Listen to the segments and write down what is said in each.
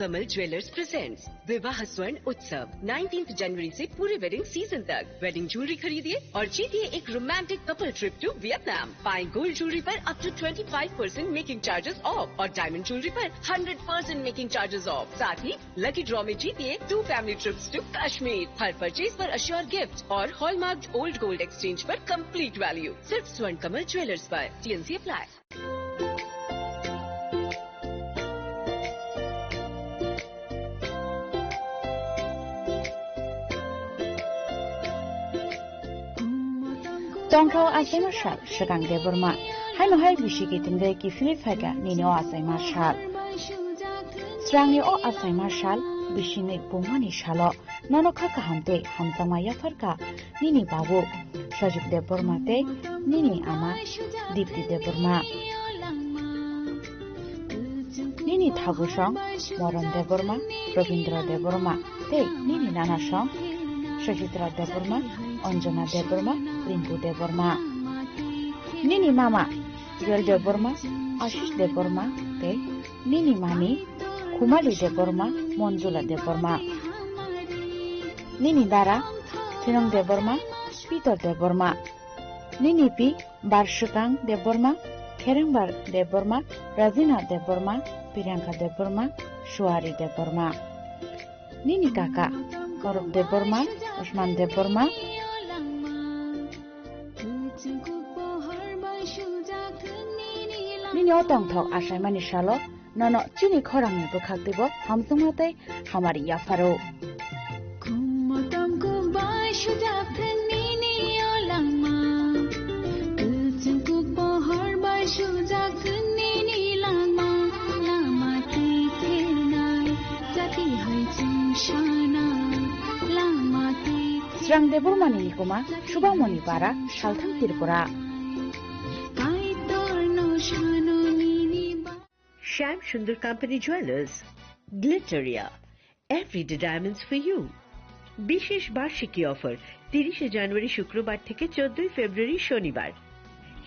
कमल jewellers presents विवाह स्वर्ण उत्सव 19 जनवरी से पूरे वेडिंग सीजन तक। वेडिंग ज्वेलरी खरीदिए और जीतिए एक romantic couple trip to Vietnam. पाएं गोल्ड ज्वेलरी पर up to 25% making charges off और डायमंड ज्वेलरी पर 100% मेकिंग चार्जेस ऑफ। साथ ही लकी ड्रॉ में जीतिए 2 फैमिली ट्रिप्स टू कश्मीर। हर परचेज पर अश्योर गिफ्ट और हॉलमार्क्ड ओल्ड गोल्ड एक्सचेंज पर कंप्लीट वैल्यू। सिर्फ स्वर्ण कमल ज्वेलर्स पर। TNC apply. Tongkau asai marshal shakang de Burma hai no hai bishiki tingde ki Philiphaga nino asai marshal Srangi o asai marshal bishine bumani shalo nanoka kahante hamsama yafarka nini babu Shajuk de Burma te nini ama Dipti de Burma Nini Thagushong Moran de Burma Robindra de Burma te nini nanashong Shajitra de Burma Anjana de Burma Rinpu de Burma Nini Mama Joel de Burma Ashish de Burma te Nini Mani Kumali de Burma Monjula de Burma Nini Dara Tinong de Burma Peter de Burma Nini Pi Barshikang de Burma Keringbar de Burma Razina de Burma Priyanka de Burma Shuari de Burma Nini Kaka Gaurav de Burma Usman de Burma Nini otong thok asai mani shalo nono chini khorang ni bukhak debo hamsumate hamari yafaro Srang de Burma ni kuma Shubhamoni para Shalthang Tripura Shyam Sundar Company Jewelers, Glitteria, everyday diamonds for you. বিশেষ বার্ষিকী offer 30 জানুয়ারি শুক্রবার থেকে 14 ফেব্রুয়ারি শনিবার।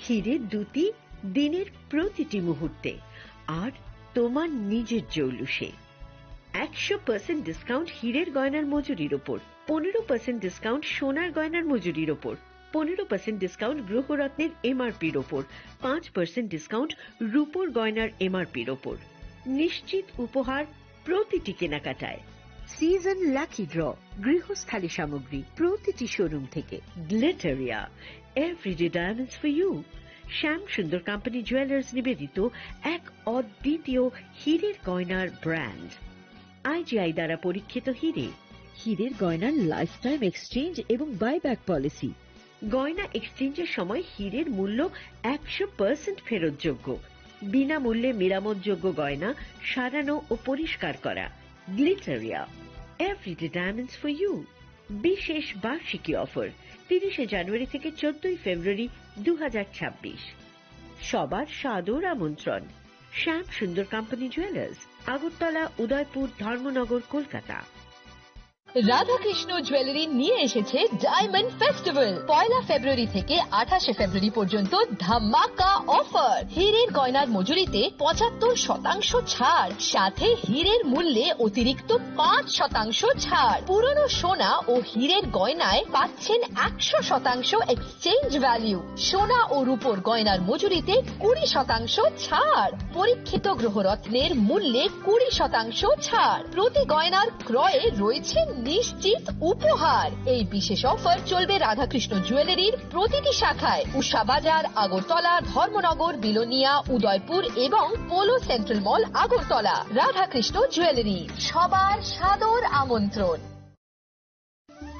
হিরে দুটি দিনের প্রতিটি মুহূর্তে আর তোমার নিজের জৌলুসে 100% ডিসকাউন্ট হীরের গয়নার মজুরির উপর, 15% ডিসকাউন্ট সোনার গয়নার মজুরির উপর, 15% ডিসকাউন্ট গ্রহরত্নের এমআরপির ওপর, 5% ডিসকাউন্ট রূপোর গয়নার এমআরপির ওপর। নিশ্চিত উপহার প্রতিটি কেনাকাটায়। সিজন লাকি ড্র গৃহস্থালী সামগ্রী প্রতিটি শোরুম থেকে। Glitteria everyday diamonds for you. Shyam Sundar company jewellers নিবেদিত এক অদ্বিতীয় হীরের গয়নার ব্র্যান্ড। আইজিআই দ্বারা পরীক্ষিত হিরে। হীরের গয়নার লাইফ টাইম এক্সচেঞ্জ এবং বাইব্যাক পলিসি। গয়না এক্সচেঞ্জের সময় হীরের মূল্য 100% ফেরতযোগ্য। বিনামূল্যে মেরামতযোগ্য গয়না সারানো ও পরিষ্কার করা। Glitteria everyday diamonds for you. বিশেষ বার্ষিকী অফার 30 জানুয়ারি থেকে 14 ফেব্রুয়ারি 2026। সবার সাদর আমন্ত্রণ। শ্যাম Sundar company jewellers, Agartala, Udaipur, Dharmanagar, Kolkata. Radhakrishna jewellery নিয়ে এসেছে ডায়মন্ড ফেস্টিভ্যাল। 1 ফেব্রুয়ারি থেকে 28 ফেব্রুয়ারি পর্যন্ত ধামাকা অফার। হীরের গয়নার মজুরিতে 75% ছাড়, সাথে হীরের মূল্যে অতিরিক্ত 5% ছাড়। পুরনো সোনা ও হীরের গয়নায় পাচ্ছেন 100% এক্সচেঞ্জ ভ্যালু। সোনা ও রূপোর গয়নার মজুরিতে 20% ছাড়। পরীক্ষিত গ্রহরত্নের মূল্যে 20% ছাড়। প্রতি গয়নার ক্রয়ে রয়েছে নিশ্চিত উপহার। এই বিশেষ অফার চলবে রাধাকৃষ্ণ জুয়েলারির প্রতিটি শাখায়, উষা বাজার, আগরতলা, ধর্মনগর, বিলোনিয়া, উদয়পুর এবং পোলো সেন্ট্রাল মল, আগরতলা। রাধাকৃষ্ণ জুয়েলারি, সবার সাদর আমন্ত্রণ।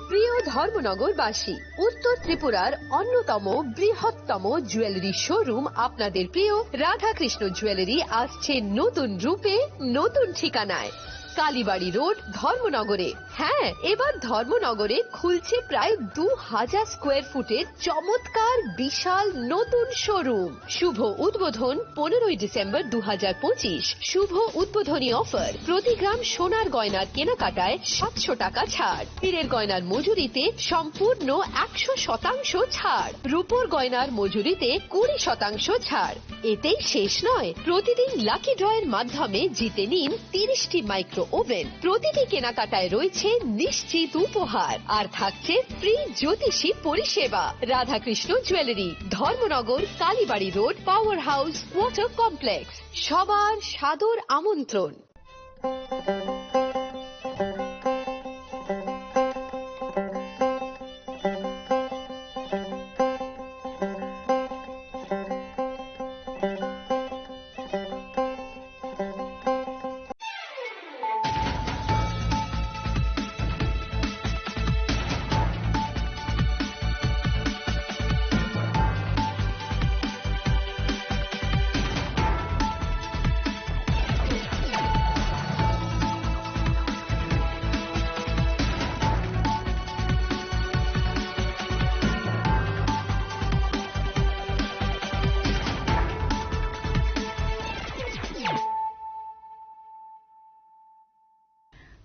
প্রিয় ধর্মনগরবাসী, উত্তর ত্রিপুরার অন্যতম বৃহত্তম জুয়েলারি শোরুম আপনাদের প্রিয় রাধাকৃষ্ণ জুয়েলারি আসছে নতুন রূপে, নতুন ঠিকানায়। কালীবাড়ি রোড, ধর্মনগরে। হ্যাঁ, এবার ধর্মনগরে খুলছে প্রায় 2000 স্কোয়ার ফুটের চমৎকার বিশাল নতুন শোরুম। শুভ উদ্বোধন 15ই ডিসেম্বর 2025। শুভ উদ্বোধনী অফার, প্রতি গ্রাম সোনার গয়নার কেনাকাটায় 700 টাকা ছাড়, হীরের গয়নার মজুরিতে সম্পূর্ণ 100% ছাড়, রূপোর গয়নার মজুরিতে 20% ছাড়। এতেই শেষ নয়, প্রতিদিন লাকি ড্রয়ের মাধ্যমে জিতে নিন 30টি মাইক্রো ওভেন। প্রতিটি কেনাকাটায় রয়েছে নিশ্চিত উপহার, আর থাকছে ফ্রি জ্যোতিষী পরিষেবা। Radhakrishna jewellery, Dharmanagar, Kalibari road, power house, water complex. সবার সাদর আমন্ত্রণ।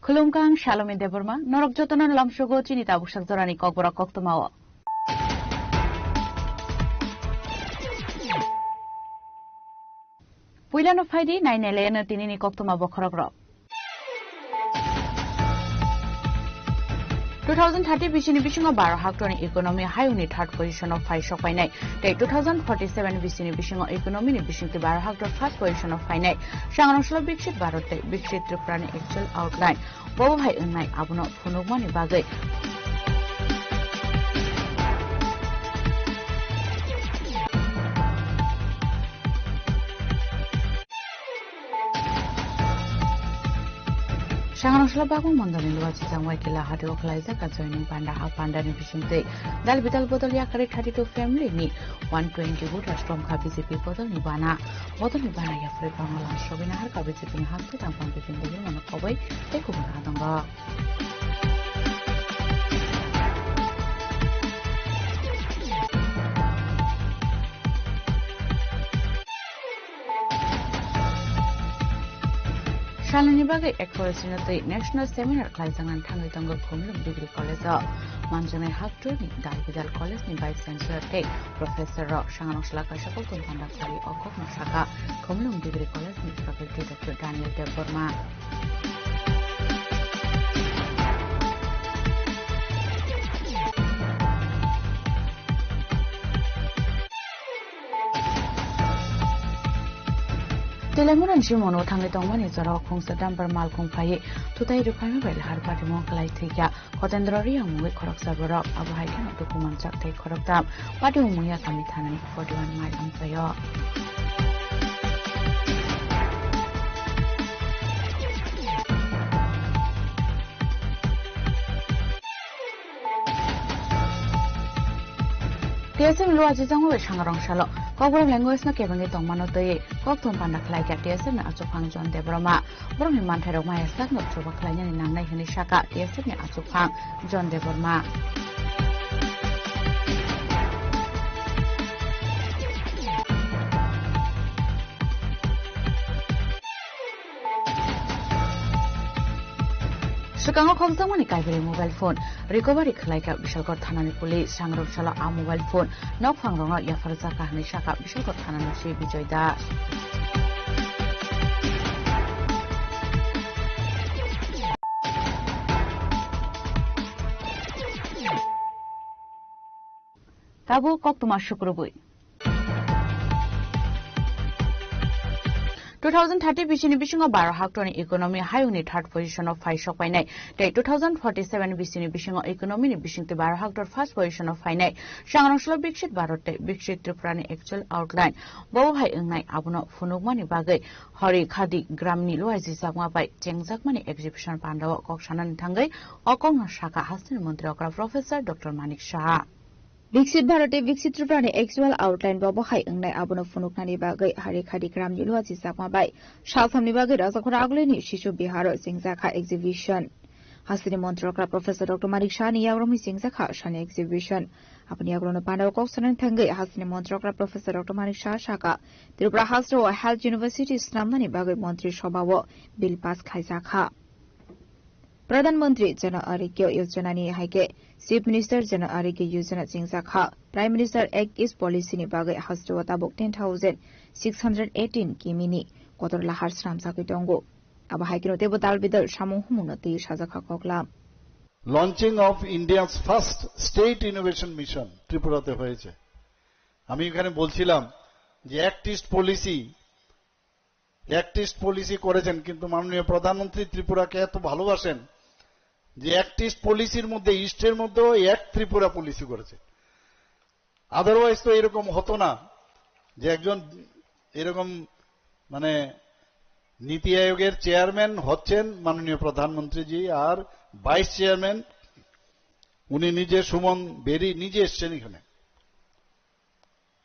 Khulumkang Shalom Deborma, Norok Jotonan Lamshogo, Chinita Bushak Zorani Kokbora Koktomawa. Puilano Faidi, 9 Elena Tinini Koktoma Bokorogro. 2030 Bishini Bishingo Bar Haktoni Economy High Unit Third Position of 5 Shop Finite. Day 2047 Bishini Bishingo Economy Bishing the Bar Haktor First Position of Finite. Shanganosla Bigshit Barote, Bigshit Tripran Actual Outline. Bobo High Unai Abuno Funugmani Bagay. Shanganosla Babu Mondani Wachizam Wakila Hadu Okliza joining Panda Pandani Bishinte. Dal Vital Botolia Kari 32 family ni 120 voters from KBCP Botol Nibana. Botol Nibana Yafri Pamala Shobina KBCP Hasu Tampam Bipin the Monokobai, Tekubanga. Shalani Bagai Equalisinote National Seminar Klaisangan Tangitongo Kumlum Degree College Manjane Haktuni Dalvidal College ni Vice Chancellor K Professor Shanganoshlaka Shakotun Pandakali Okok Mashaka Kumlum Degree College ni Faculty Dr. Daniel Deborma. Telemuran Shimono Tangitongman is a rock home Sadamper Malcolm Faye, Tutai Rukamabel, Harpati Monkalai Tika, Cotendrorium with Koroksabarok, Abahikan of Dokuman Chak take Koroktam, Padu Muya Kamitani, 41 mile on Fayo. TSM Luazizang with Shangarong Shalo, Cover language na Kevin Tomanote, Copton Pandaklai at TSM Azupang John Debroma, Bromi Mantero Maya Stagno Chobaklan in Nana Hinishaka, TSM Azupang John Debroma. Chicago Kongsamani Kaibri mobile phone, recovery like a Bishop Tanani police, Shangrong Shala a mobile phone, no Fangonga Yafarzaka Nishaka, Bishop Tanani Bijoy Dash. Tabu Koktuma Shukrubui. 2030 Bishini Bishingo Bar Haktoni Economy High Unit Third Position of 5 Shop Finite. Day 2047 Bishini Bishingo Economy Bishing the Bar Haktor First Position of Finite. Shanganosla Bigshit Barote, Bigshit Triprani Actual Outline. Bobo Hai Unai Abuno Funugmani Bagay, Hori Khadi Gramni Loazizagma by Chengzakmani Exhibition Pandawa Kokshanan Tangai, Okong Shaka Hastin Montriogra Professor Dr. Manik Shah. Viksit Bharate Viksit Triprani Actual Outline Bobo Hai Ungnai Abuno Funuknani Bagai Hari Khadi Gram Niluazi Sakma Bai Shalsamni Bagai Rasakura Agleni Shishu Biharo Singzaka Exhibition Hasini Montrokra Professor Dr. Marik Shani Yagrom Singzaka Shani exhibition. Apni Agrono Pano Koksanan Tangai Hasini Montrokra Professor Dr. Marik Shaka. Tripura Hasro Health University Snamnani Bagai Montri Shobawo Bill Pass Kaisaka. प्रधानमन्त्री Jan Arogya योजनानि हाइके chief minister Jan Arogya Yojana सिंगजाखा prime minister act इस पॉलिसीनि बागै हास्टवता book 10,618 किमिनि Qatar लाहार श्रामसाखै दंगो अब हाइकेनो तेबो दालबिदल सामु हुमुनो ति साजाखा कगला launching of India's first state innovation mission ত্রিপুরাতে হয়েছে। আমি এখানে বলছিলাম যে অ্যাক্টিস্ট পলিসি করেছেন, কিন্তু মাননীয় প্রধানমন্ত্রী ত্রিপুরাকে এত ভালোবাসেন যে অ্যাক্টিস্ট পলিসির মধ্যে ইস্টের মধ্যেও এক ত্রিপুরা পলিসি করেছে। আদারওয়াইজ তো এরকম হতো না যে একজন এরকম মানে নীতি আয়োগের চেয়ারম্যান হচ্ছেন মাননীয় প্রধানমন্ত্রীজি, আর ভাইস চেয়ারম্যান উনি নিজে সুমন বেরি নিজে এসছেন এখানে।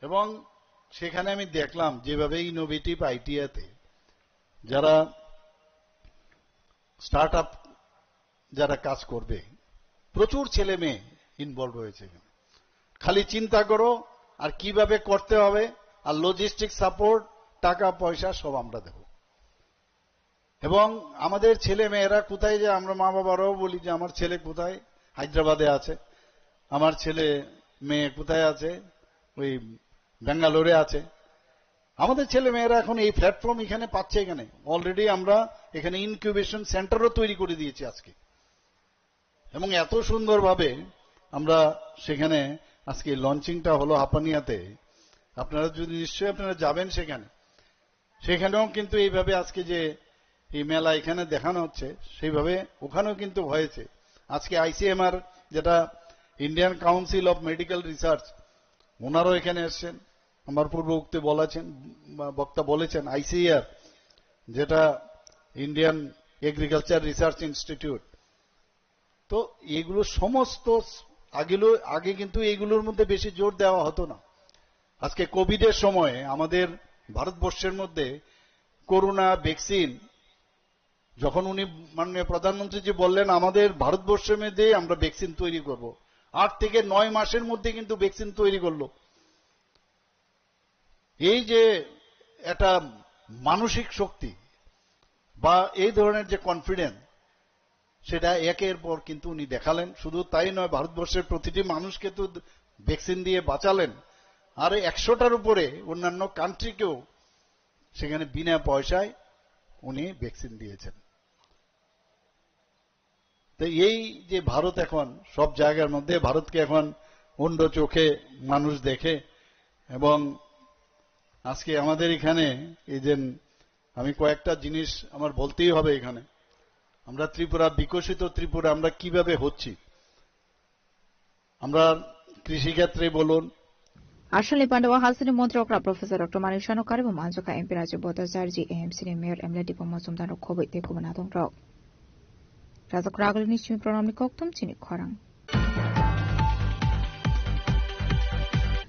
এবং সেখানে আমি দেখলাম যেভাবে ইনোভেটিভ আইডিয়াতে যারা স্টার্ট আপ যারা কাজ করবে, প্রচুর ছেলে মেয়ে ইনভলভ হয়েছে। খালি চিন্তা করো আর কিভাবে করতে হবে, আর লজিস্টিক সাপোর্ট, টাকা পয়সা সব আমরা দেব। এবং আমাদের ছেলে মেয়েরা কোথায়, যে আমরা মা বাবারাও বলি যে আমার ছেলে কোথায়, হায়দ্রাবাদে আছে, আমার ছেলে মেয়ে কোথায় আছে, ওই বেঙ্গালোরে আছে। আমাদের ছেলে মেয়েরা এখন এই প্ল্যাটফর্ম এখানে পাচ্ছে। এখানে অলরেডি আমরা এখানে ইনকিউবেশন সেন্টারও তৈরি করে দিয়েছি আজকে, এবং এত সুন্দরভাবে আমরা সেখানে আজকে লঞ্চিংটা হলো হাপানিয়াতে। আপনারা যদি নিশ্চয়ই আপনারা যাবেন সেখানেও কিন্তু এইভাবে আজকে যে এই মেলা এখানে দেখানো হচ্ছে সেইভাবে ওখানেও কিন্তু হয়েছে। আজকে আইসিএমআর যেটা Indian council of medical research, ওনারও এখানে এসছেন। আমার পূর্ববর্তী বক্তা বলেছেন আইসিআর যেটা ইন্ডিয়ান এগ্রিকালচার রিসার্চ ইনস্টিটিউট। তো এগুলো সমস্ত আগে কিন্তু এগুলোর মধ্যে বেশি জোর দেওয়া হতো না। আজকে কোভিডের সময়ে আমাদের ভারতবর্ষের মধ্যে করোনা ভ্যাকসিন যখন উনি মাননীয় প্রধানমন্ত্রী যে বললেন আমাদের ভারতবর্ষের মধ্যে আমরা ভ্যাকসিন তৈরি করব, 8 থেকে 9 মাসের মধ্যে কিন্তু ভ্যাকসিন তৈরি করলো। এই যে একটা মানসিক শক্তি বা এই ধরনের যে কনফিডেন্স, সেটা একের পর কিন্তু উনি দেখালেন। শুধু তাই নয়, ভারতবর্ষের প্রতিটি মানুষকে তো ভ্যাকসিন দিয়ে বাঁচালেন, আর 100টার উপরে অন্যান্য কান্ট্রিকেও সেখানে বিনা পয়সায় উনি ভ্যাকসিন দিয়েছেন। তো এই যে ভারত এখন সব জায়গার মধ্যে, ভারতকে এখন অন্য চোখে মানুষ দেখে। এবং আজকে আমাদের এখানে এই যে আমি কয়েকটা জিনিস আমার বলতেই হবে এখানে, আমরা ত্রিপুরা, বিকশিত ত্রিপুরা আমরা কিভাবে হচ্ছি, আমরা কৃষিক্ষেত্রে বলুন। আসলে পান্ডবা হাসিনি মন্ত্রকরা প্রফেসর ডক্টর মানিক শানকার এবং মানজকা এমপি রাজ্য বদাজারজি AMC mayor MLA Dipak Majumdar খবর দেখুন আদং রক রাজক রাগলিনি চিমি প্রণামনি কক্তম চিনি খরাং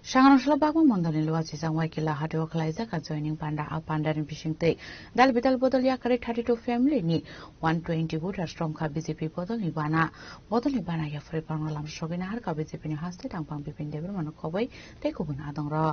Shanganushala bagma mondani luasi sangwai kila hadu khlaiza ka joining panda a panda ni bishingte dal bital bodol ya kare 32 family ni 120 voter strong ka BJP bodol ni bana ya fre panglam shogina har ka BJP ni haste tangpang bipin deber mano khobai te kubun adong ro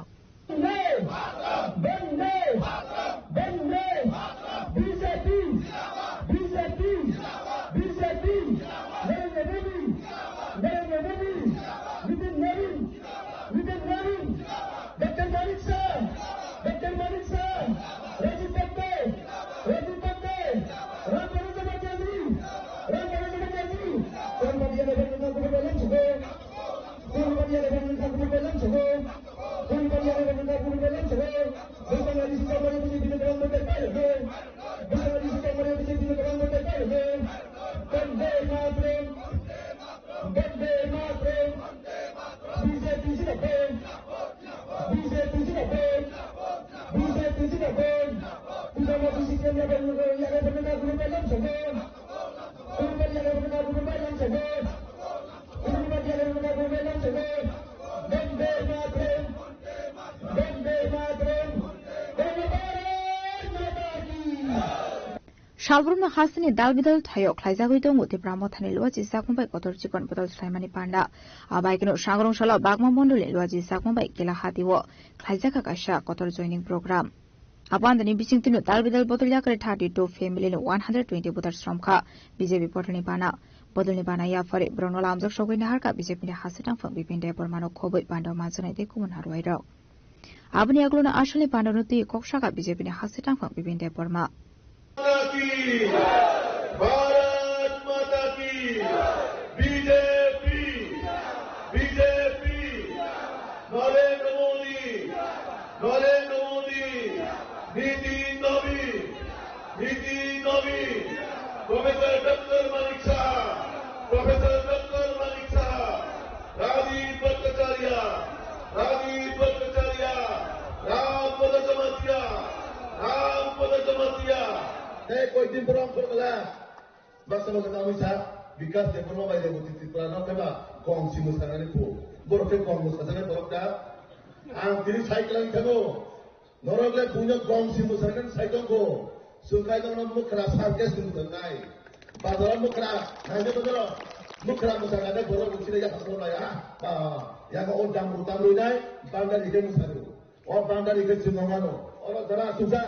Salbrumna hasini dalbidal thayo khlaijagoi dong uti brahmothani luaji sakmbai kotor chikon bodol slaimani panda abaikino sangrong shala bagma mondole luaji sakmbai kela hatiwo khlaijaga kasha kotor joining program Abandani bisingtinu dalbidal bodol yakare 32 family no 120 bodol sramkha BJP potani bana bodolni bana ya fare bronola amjak sogoi naharka BJP ni hasitang phang bipinde pormano khoboi bando majunai de kumun harwai ro Abani aglona asali pandanuti kokshaga BJP ni hasitang phang bipinde porma Bharat माता की BJP BJP Narendra Modi नीति नवी professor doctor Manik साहब राजीव भट्टाचार्य राम पद जमातिया कोई दिन पुराम करला बस समझ ना मिसा विकास डेभलपमेन्ट बायदे बुद्धि प्लान केबा कम सिमु सानानै को बरके कम मुसाजने बरकदा आं दिनि साइकेल थागो नरगले बुनो कम सिमु सानानै साइकेल को सुखाय दङ मुखरा सारके सुननाय बाजार मुखरा हायदे बदल मुखरा मुसानानै बर बुसिले या हासलाया या को दामरुनाय बांदारि के मुसारो और बांदारि के सुनमानो और जरा सुजा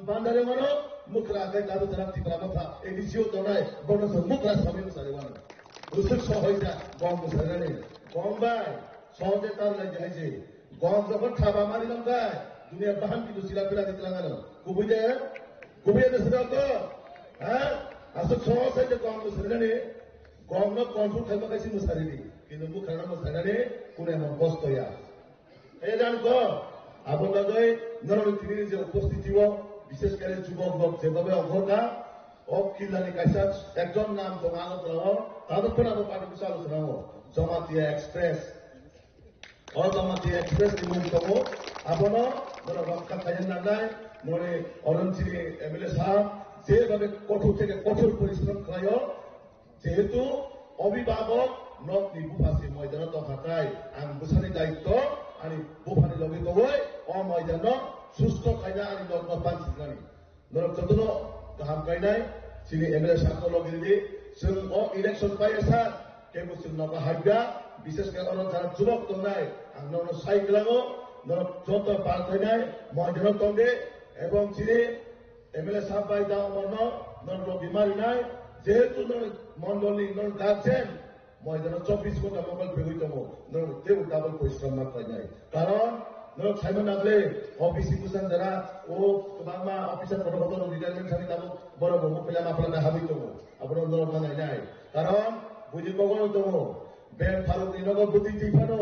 बांदारि मानो मुखरा के दादु तरफ तिकरा था एडिसियो तनाय बनस मुखरा सबै मुसारेवान उसक सहयजा गम मुसारेने गम बाय सहजे तार लागि हाइजे गम जब थाबा मारि लंगाय दुनिया बाहान कि दुसिला पिला दितलाङानो गुबुय दसरा तो ह असक सहसे जे गम मुसारेने गम न कन्ट्रोल खाइबा काइसि मुसारेनि किन्तु मुखरा मुसारेने कुने मन कष्टया ए जान को आपनागै नरतिनि जे उपस्थितिव বিশেষ করে যুবক যেভাবে অঘটা অকিলানি কাইসা একজন নাম জমানো দাও তাদের পর আরো পার্টি বিষয় আলোচনা জমাতিয়া এক্সপ্রেস নিমন তবো আপনো রক্ষা খাইয়েন না যায় মনে অরঞ্চিনী এমএলএ সাহেব যেভাবে কঠোর থেকে কঠোর পরিশ্রম খায় যেহেতু অভিভাবক নক নিবুফাসি ময়দান তথাকাই আং বুসানি দায়িত্ব আনি বুফানি লগে তবই অময়দান সুস্থ খাইনা আনি নর্ম পাঁচিনানি নরক যতন গাহাম গাयनाय सिनि एमएलए साखौ लगिरि जों इलेक्शन पाइसा केबो जों नबा हाइबा विशेष कर अरन जारा जुबक दंनाय आंनाव साइकेलाङो नरक जत पार्थायनाय मयदान दंदे एवं सिनि एमएलए साहब बाय दा अमरन नरक बिमारिनाय जेहेतु नरक मण्डलनि नरक गार्जेन मयदान 24 घन्टा मकल बेगै दङ नरक तेबो डाबल परिश्रम खालामनाय कारण नरक साइमन नागले अफिसि कुसान जरा ओ गोबांमा अफिसार गथ'फोर रिटायारमेन्ट जानाय दाबो बर' बर' फैला माफला हाबि दङ आपनाव नरक नायनाय कारण बुझि बगल दङ बेन फारुक नगर बुद्धि दैफानो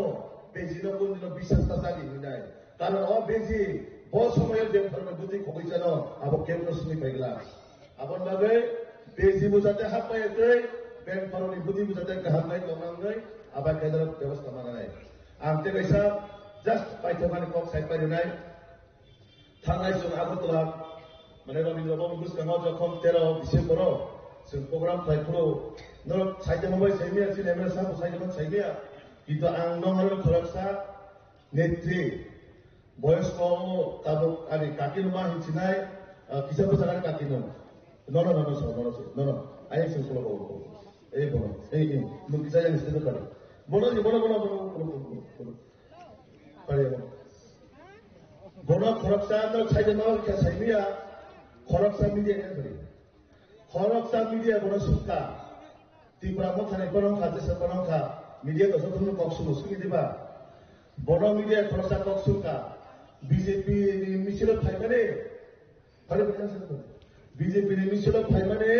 बेजिनो गुनदिनो বিশ্বাস तासानि होनाय कारण अ बेजि ब समय बेन फारुक बुद्धि खगैजानो आबो केमनो सुनि फैगला आपन बागै बेजि बुजाते हापायकै बेन फारुकनि बुद्धि बुजाते गाहामनाय दंनांगै आबा केदार व्यवस्था मानाय आं तेबायसा just पाइथमानि कक साइड पारिनाय थांनाय जों आगरतला माने रबिन्द्र बाबु गोसोखाङाव जखन 13 डिसेम्बर जों प्रग्राम खालायफोराव नर साइदेमबाय साइमिया सिन एमएलए साहब साइदेमन साइमिया किन्तु आं नंगल खरकसा नेत्री बयस्क ताबो आनि काकिनुमा हिचिनाय किसाबो जानाय काकिनु न आइ जों सलो बाबु ए बोलो ए नों किसा जानि स्टेट कर बोलो बोनो खरकसा न साइदेमन के साइमिया खरकसा मिडिया बोनो सुका तिब्रा मथाने बनंखा जेसे बनंखा मिडिया तो जतन कक्सुनो सुगिदिबा बोनो मिडिया खरकसा कक्सुका बीजेपी नि मिसिल फाइमाने फारे बजासे बीजेपी नि मिसिल फाइमाने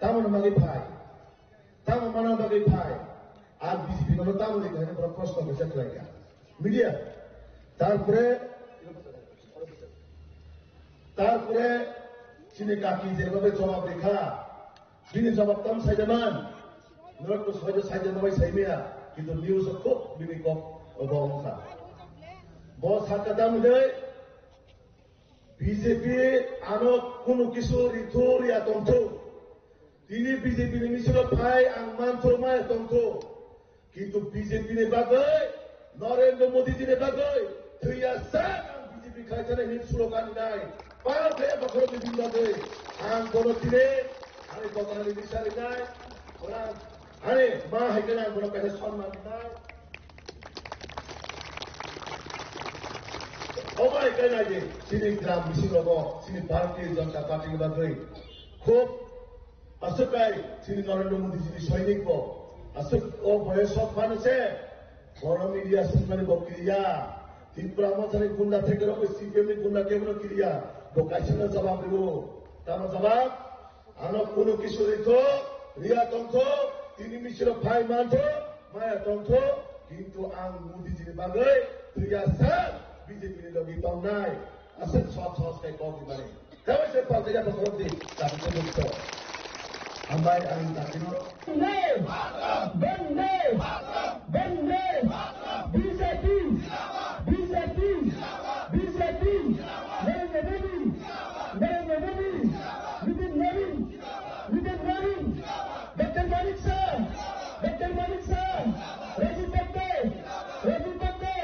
तामन मागे फाइ तामन माना मागे फाइ আর बीजेपी नो तामन लिखाने पर प्रश्न बसे लागा মিডিয়া তারপরে চিনি কাকি যেভাবে জবাব রেখা তিনি জবাব তাম সাইদেমান নরক তো সহজে সাইদে নবাই সাইমিয়া কিন্তু নিউজ খুব বিনিক অবংসা বস হাকা দাম দেয় বিজেপি আনো কোনো কিছু রিথুরিয়া তন্ত্র তিনি বিজেপি মিছিল ফাই আং মানথমায় তন্ত্র কিন্তু বিজেপি নে বাগৈ नरेंद्र मोदी जी ने बागै थैया सा बीजेपी खायजानाय नि स्लोगान नाय Parate bakal dibintai. Angkoro tire, hari bakal dibisarikai. Orang hari mah hikena angkoro pehesan mandikai. Oh my God, lagi sini gram misi logo, sini Bharatiya Janata Party bagai. Khub asukai sini Narendra Modi sini Sainik bo. Asuk oh boleh sok mana se? Orang media sebenarnya berkiriya. Tripura macam gunda tegero ko CPM ni gunda kemana kiriya. Dokasinya jawab dulu. Tama jawab. Anak kuno kisur itu, Ria tongko, ini misal Bhai manto, Maya tongko, kintu ang Modi sini bagai. Triasa. BJP ni lagi tahun naik, aset soal sekali kau di mana? Kami sepak saja berkorupsi, tapi sebut ambai angin tak kena. Bende, BJP, Dr. Malik sir, Rajiv Bande,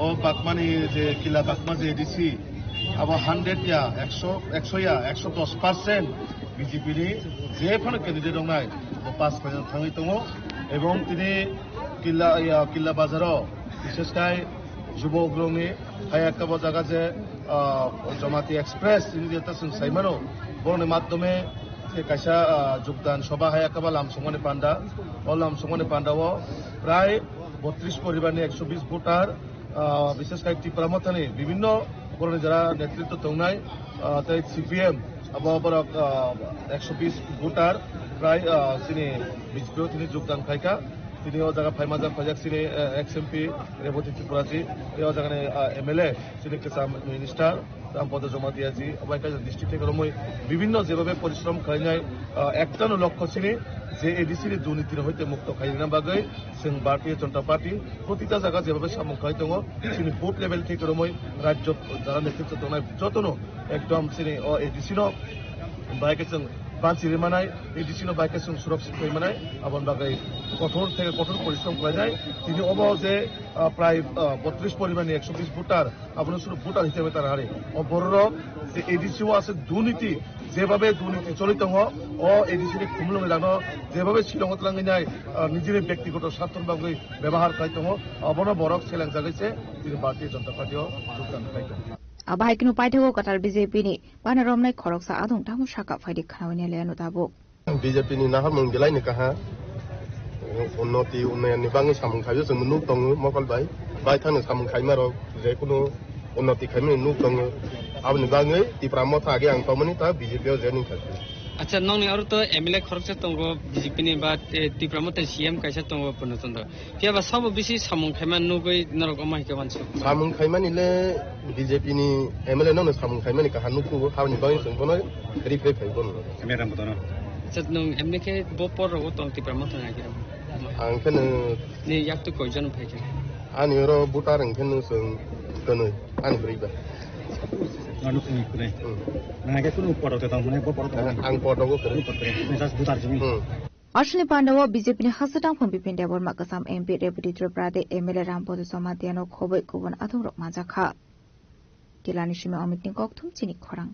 Oh, Bakmani je kila Bakma je DC, aba 100 ya, 100 ya, 110% BJP ni je pun candidate dong nai, pas pada tangi tongo, ebong tini kila bazaro, বিশেষ kai যুবক গ্রহণে হায়াকাবা জায়গা যে জমাতি express ini dia sung saimano borne মাধ্যমে কাইসা যোগদান সভা হায়াকাবা লামসংনে পান্ডা ও লামসংনে পান্ডাও প্রায় 32 পরিবারে 120 ভোটার বিশেষ করে ত্রিপুরা মথানে বিভিন্ন বরণে যারা নেতৃত্ব দংনাই তাই সিপিএম আবার 120 ভোটার প্রায় তিনি বিজেপিও তিনি যোগদান খাইকা তিনি ও জায়গা ফাইমাজার ফাজাক সিনে এক্সএমপি রেবতী ত্রিপুরাজি এই জায়গায় এমএলএ সিনে কেসাম মিনিস্টার রামপদ জমা দিয়াজি আবার ডিস্ট্রিক্ট থেকে রমই বিভিন্ন যেভাবে পরিশ্রম খাইনাই একটানো লক্ষ্য সিনে যে এডিসির দুর্নীতির হইতে মুক্ত খাইনা বাগৈ जों भारतीय जनता पार्टी প্রতিটা জায়গা যেভাবে সামুখাই দङ সিনি বুথ লেভেল থেকে রমই রাজ্য যারা নেতৃত্ব দংনাই যতনো একদম সিনি এডিসিনো বাইকে जों বাঁচিরে মানাই এডিসিনো বাইকে जों সুরক্ষিত হই মানাই আবার বাগৈ কঠোর থেকে কঠোর পরিশ্রম খাইনাই তিনি অবাও যে প্রায় 32 পরিমাণে 120 ভোটার আপনার শুধু ভোটার হিসেবে তার হারে অবরর যে এডিসিও আছে দুর্নীতি যেভাবে দুর্নীতি চলিত ও এডিসির খুমলং লানো যেভাবে শিলংত লাঙিনাই নিজের ব্যক্তিগত স্বার্থর বাগৈ ব্যবহার খাইত অবন বরক সেলেং জাগাইছে তিনি ভারতীয় জনতা পার্টিও যোগদান খাইত Abahikinu paithago katar BJP ni panaromnai khoroksa adong tamu shaka faidi khanawani lenu tabo BJP ni nahar munggelai ni kaha unnoti unnayan ni bangi samung khayo जों नुक दङ मकल बाय थानो samung खाइमारो जेकुनु उन्नति खाइमे नुक दङ आबनि बाङै तिप्रा मथा आगे आं तमनि ता BJP ओ जेनिं खाइ अच्छा नंनि अरु तो एमएलए खरकसे तंगो बीजेपी नि बा तिप्रा मते सीएम काइसा तंगो पनतन्द केबा सब बिसि सामुं खाइमा नुगै नरक माइके मानसु सामुं खाइमानिले बीजेपी नि एमएलए ननो सामुं खाइमानि का हानुकु हावनि बाङै जों बनो रिप्रे फाइबन मेराम बदन अच्छा नों एमने के बोपर रो तंग तिप्रा मथा नागिरो आं केनो नि याक्तु कयजन फाइके आनि रो बुटार केनो जों कनो आनि ब्रैबा Lalu ini kunai, nah kita kuno poro tetang kunai, poro tetang. Ang poro ko keren. Misal butar jemi. Ashni Pandawa BJP ni hasatang pemimpin Debor Makasam MP Deputy Triprade MLA Rampodo Somatiano Khoboi Kubon Atung Rok Majaka. Kilani Shime Omit ni Kok Thum Chini Khorang.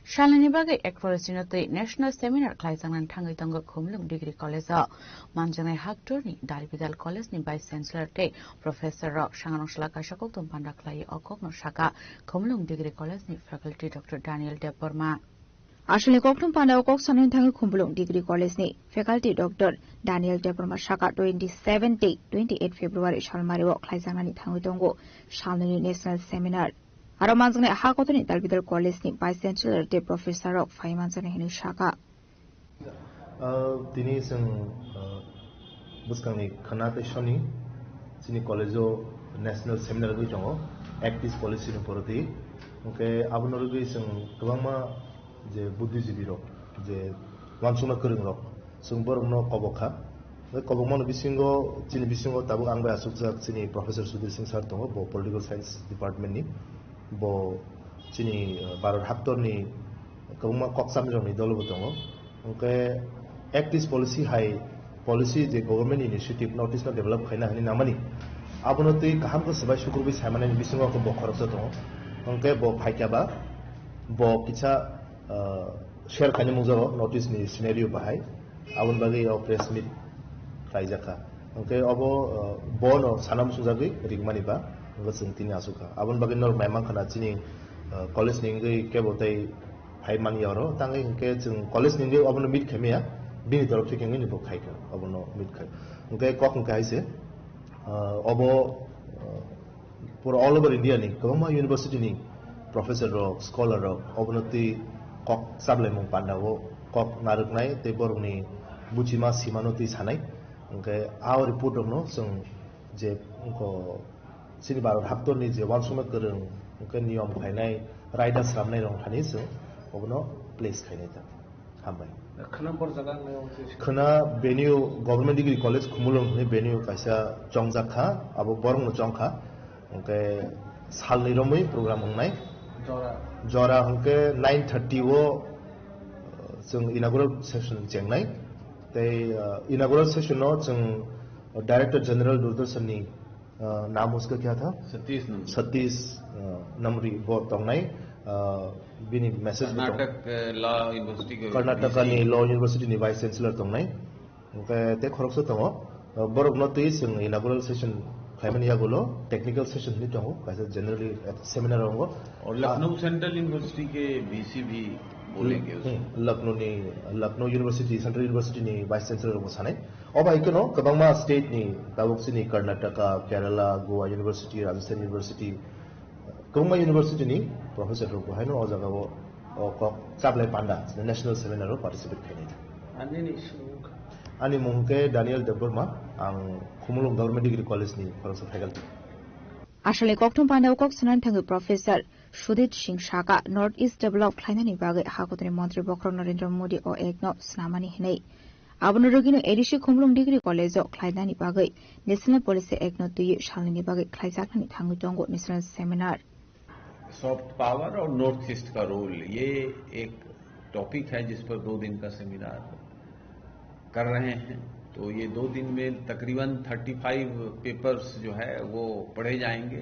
Shalani bagai ekforestinote national seminar klaisangan thangai tangga khumlung degree college manjangai haktor ni Dalbidal college ni vice chancellor te professor ro sanganong salaka sakok tum pandaklai okok no saka khumlung degree college ni faculty Dr. Daniel Deborma Ashley Koktum Panda Kok Sanin Tangi Kumbulung Degree College ni Faculty Dr. Daniel Deborma Shaka 27-28 February Shalmario Klaizangani Tangutongo Shalnani National Seminar. Aramanzane Hakotoni Dalbidal College ni Vice Chancellor De Professor of Faimanzane Henu Shaka. Tini sang buskangni Kanate Shoni Sini College National Seminar gi jongo Actis Policy ni poroti. Okay, abnorgi sang tuama je buddhism ro je wansuma kereng ro sumber no kobokha kobokman bisingo chini bisingo tabu angba asuksa chini Professor Sudhir Singh sir tongo bo Political Science Department ni bo chini Bharat Haptor ni kobokma koksam jong ni dolo tongo okay Actis Policy high policy je government initiative notice no develop khaina hani namani abonoti kaham ko sabai shukurbi samane bisingo ko bo kharapsa tongo okay bo phaikaba bo kicha share kanya mungzaro notice ni scenario bahai abon bagi press meet kaijaka okay abo bono sanam sujagi rigmani ba ngasung tini asuka abon bagi nor memang kana chini college ningi ke botai hai mani yoro tangi ke chung college ningi abon meet khemia bini torok thik ngi bo khaika abono meet khai okay kok kai se abo for all over India ni koma university ni professor ro scholar ro obonoti kok sable mung pandawo kok naruknai te borni bujima simanoti sanai okay our report no sung je ko sini Bharat Haptor ni je wansuma kereng okay niyom khainai rider samnai rong thani sung obono place khainai ta hambai khana bor jaga khana venue government degree college khumulong ni venue kaisa chongjakha abo borong no chongkha okay salni romoi program hongnai Jora hunke 9:30 wo chung inaugural session chengnai te inaugural session no chung Director General Doordarshan ni नाम उसका क्या था सतीश नमरी वो तंगनाई बिनी message Karnataka नि law university नि vice chancellor तंगनाई ते खरकसो तंगो बरक नतै जों इनागुरल सेशन खायमानिया गुलो टेक्निकल सेशन नि तंगो कासे जनरली सेमिनार होंगो और लखनऊ सेंट्रल यूनिवर्सिटी के बीसी भी बोलेंगे लखनऊ यूनिवर्सिटी सेंट्रल यूनिवर्सिटी नि वाइस चांसलर को सानै अब आइकनो कबांमा स्टेट नि दाबुकसिनी कर्नाटका केरला गोवा यूनिवर्सिटी राजस्थान यूनिवर्सिटी कबांमा यूनिवर्सिटी नि प्रोफेसर को हाइनो अ जगाव को साप्लाई पांडा नेशनल सेमिनार पार्टिसिपेट खाइने अनि मुंके डानियल देबरमा आं खुमुलुं गभर्नमेन्ट डिग्री कलेज नि फरायसा faculty Ashley Koktum Panda Kok Sanan Tangu Professor Sudhir Singh Shaka North East Develop Klainani Bagai Hakotani Montri Bokro Narendra Modi o Ekno Snamani Hinei Abunurugino Edishi Kumlung Degree College o Klainani Bagai National Policy Ekno Tuyi Shalini Bagai Klaizakani Tangu Tongo National Seminar soft power और north east का role ये एक topic है जिस पर 2 दिन का seminar कर रहे हैं। तो ये 2 दिन में तकरीबन 35 पेपर्स जो है वो पढ़े जाएंगे,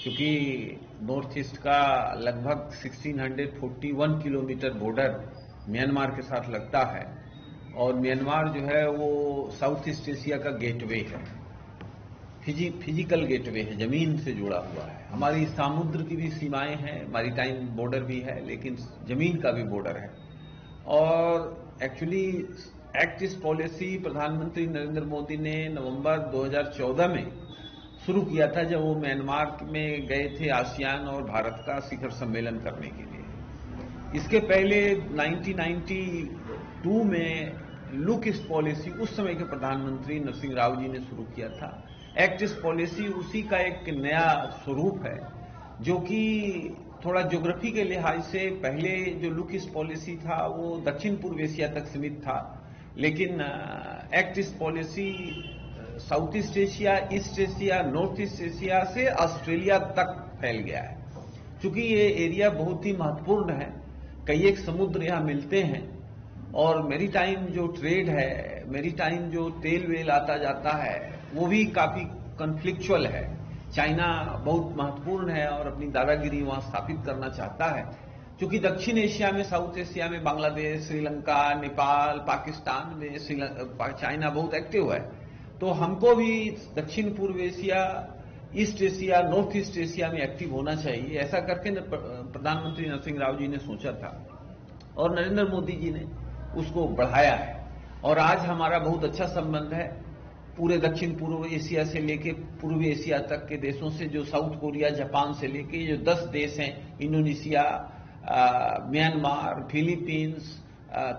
क्योंकि नॉर्थ ईस्ट का लगभग 1641 किलोमीटर बॉर्डर म्यांमार के साथ लगता है और म्यांमार जो है वो साउथ ईस्ट एशिया का गेटवे है, फिजिकल गेटवे है, जमीन से जुड़ा हुआ है। हमारी समुद्र की भी सीमाएं हैं, मैरीटाइम बॉर्डर भी है, लेकिन जमीन का भी बॉर्डर है। और एक्चुअली एक्ट ईस्ट पॉलिसी प्रधानमंत्री नरेंद्र मोदी ने नवंबर 2014 में शुरू किया था, जब वो म्यांमार में गए थे आसियान और भारत का शिखर सम्मेलन करने के लिए। इसके पहले 1992 में लुक ईस्ट पॉलिसी उस समय के प्रधानमंत्री नरसिंह राव जी ने शुरू किया था। एक्ट ईस्ट पॉलिसी उसी का एक नया स्वरूप है, जो कि थोड़ा ज्योग्राफी के लिहाज से पहले जो लुक ईस्ट पॉलिसी था वो दक्षिण पूर्व एशिया तक सीमित था, लेकिन act east policy south east Asia, east Asia, north east Asia से ऑस्ट्रेलिया तक फैल गया है। चूंकि ये एरिया बहुत ही महत्वपूर्ण है, कई एक समुद्र यहाँ मिलते हैं और मेरीटाइम जो ट्रेड है, मेरीटाइम जो तेल वेल आता जाता है वो भी काफी कॉन्फ्लिक्चुअल है। चाइना बहुत महत्वपूर्ण है और अपनी दादागिरी वहां स्थापित करना चाहता है। क्योंकि दक्षिण एशिया में, साउथ एशिया में बांग्लादेश, श्रीलंका, नेपाल, पाकिस्तान में चाइना बहुत एक्टिव है, तो हमको भी दक्षिण पूर्व Asia, east Asia, north east Asia में एक्टिव होना चाहिए। ऐसा करके प्रधानमंत्री नरसिंह राव जी ने सोचा था। और नरेंद्र मोदी जी ने उसको बढ़ाया है। और आज हमारा बहुत अच्छा संबंध है पूरे दक्षिण पूर्व एशिया से लेके पूर्वी एशिया तक के देशों से, जो साउथ कोरिया, जापान से लेके जो 10 देश हैं, Indonesia, Myanmar, Philippines,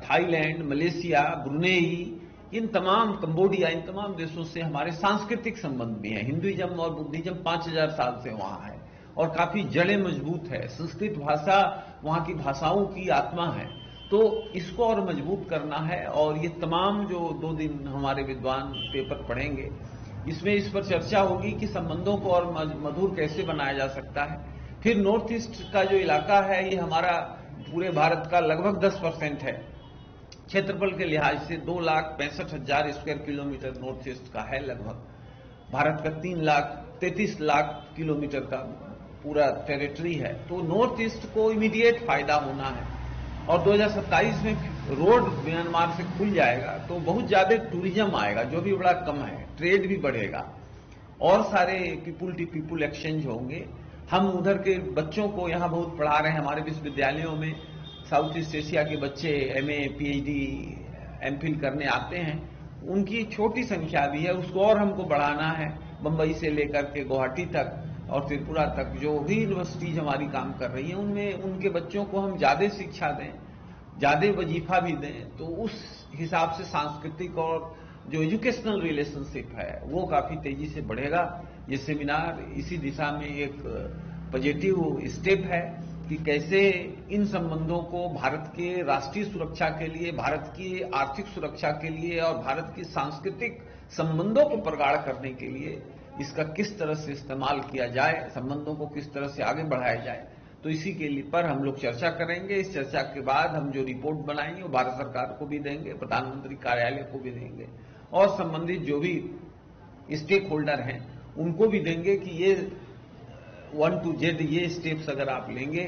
Thailand, Malaysia, Brunei, इन तमाम, कंबोडिया, इन तमाम देशों से हमारे सांस्कृतिक संबंध भी हैं। हिंदुइज्म और बुद्धिज्म 5000 साल से वहां है और काफी जड़ें मजबूत है। संस्कृत भाषा वहां की भाषाओं की आत्मा है, तो इसको और मजबूत करना है। और ये तमाम जो 2 दिन हमारे विद्वान पेपर पढ़ेंगे, इसमें इस पर चर्चा होगी कि संबंधों को और मधुर कैसे बनाया जा सकता है। फिर नॉर्थ ईस्ट का जो इलाका है, ये हमारा पूरे भारत का लगभग 10% है। क्षेत्रफल के लिहाज से 2,65,000 स्क्वायर किलोमीटर नॉर्थ ईस्ट का है लगभग। भारत का 3,33 लाख किलोमीटर का पूरा टेरिटरी है। तो नॉर्थ ईस्ट को इमीडिएट फायदा होना है। और 2027 में रोड म्यांमार से खुल जाएगा तो बहुत ज्यादा टूरिज्म आएगा, जो भी बड़ा कम है, ट्रेड भी बढ़ेगा और सारे पीपुल टू पीपुल एक्सचेंज होंगे। हम उधर के बच्चों को यहाँ बहुत पढ़ा रहे हैं। हमारे विश्वविद्यालयों में साउथ ईस्ट एशिया के बच्चे MA, PhD, MPhil करने आते हैं। उनकी छोटी संख्या भी है, उसको और हमको बढ़ाना है। बंबई से लेकर के गुवाहाटी तक और त्रिपुरा तक जो भी यूनिवर्सिटीज हमारी काम कर रही हैं, उनमें उनके बच्चों को हम ज्यादा शिक्षा दें, ज्यादा वजीफा भी दें, तो उस हिसाब से सांस्कृतिक और जो एजुकेशनल रिलेशनशिप है वो काफी तेजी से बढ़ेगा। ये सेमिनार इसी दिशा में एक पॉजिटिव स्टेप है कि कैसे इन संबंधों को भारत के राष्ट्रीय सुरक्षा के लिए, भारत की आर्थिक सुरक्षा के लिए और भारत की सांस्कृतिक संबंधों को प्रगाढ़ करने के लिए इसका किस तरह से इस्तेमाल किया जाए, संबंधों को किस तरह से आगे बढ़ाया जाए। तो इसी के लिए पर हम लोग चर्चा करेंगे। इस चर्चा के बाद हम जो रिपोर्ट बनाएंगे वो भारत सरकार को भी देंगे, प्रधानमंत्री कार्यालय को भी देंगे और संबंधित जो भी स्टेक होल्डर हैं उनको भी देंगे कि ये 1 to Z ये स्टेप्स अगर आप लेंगे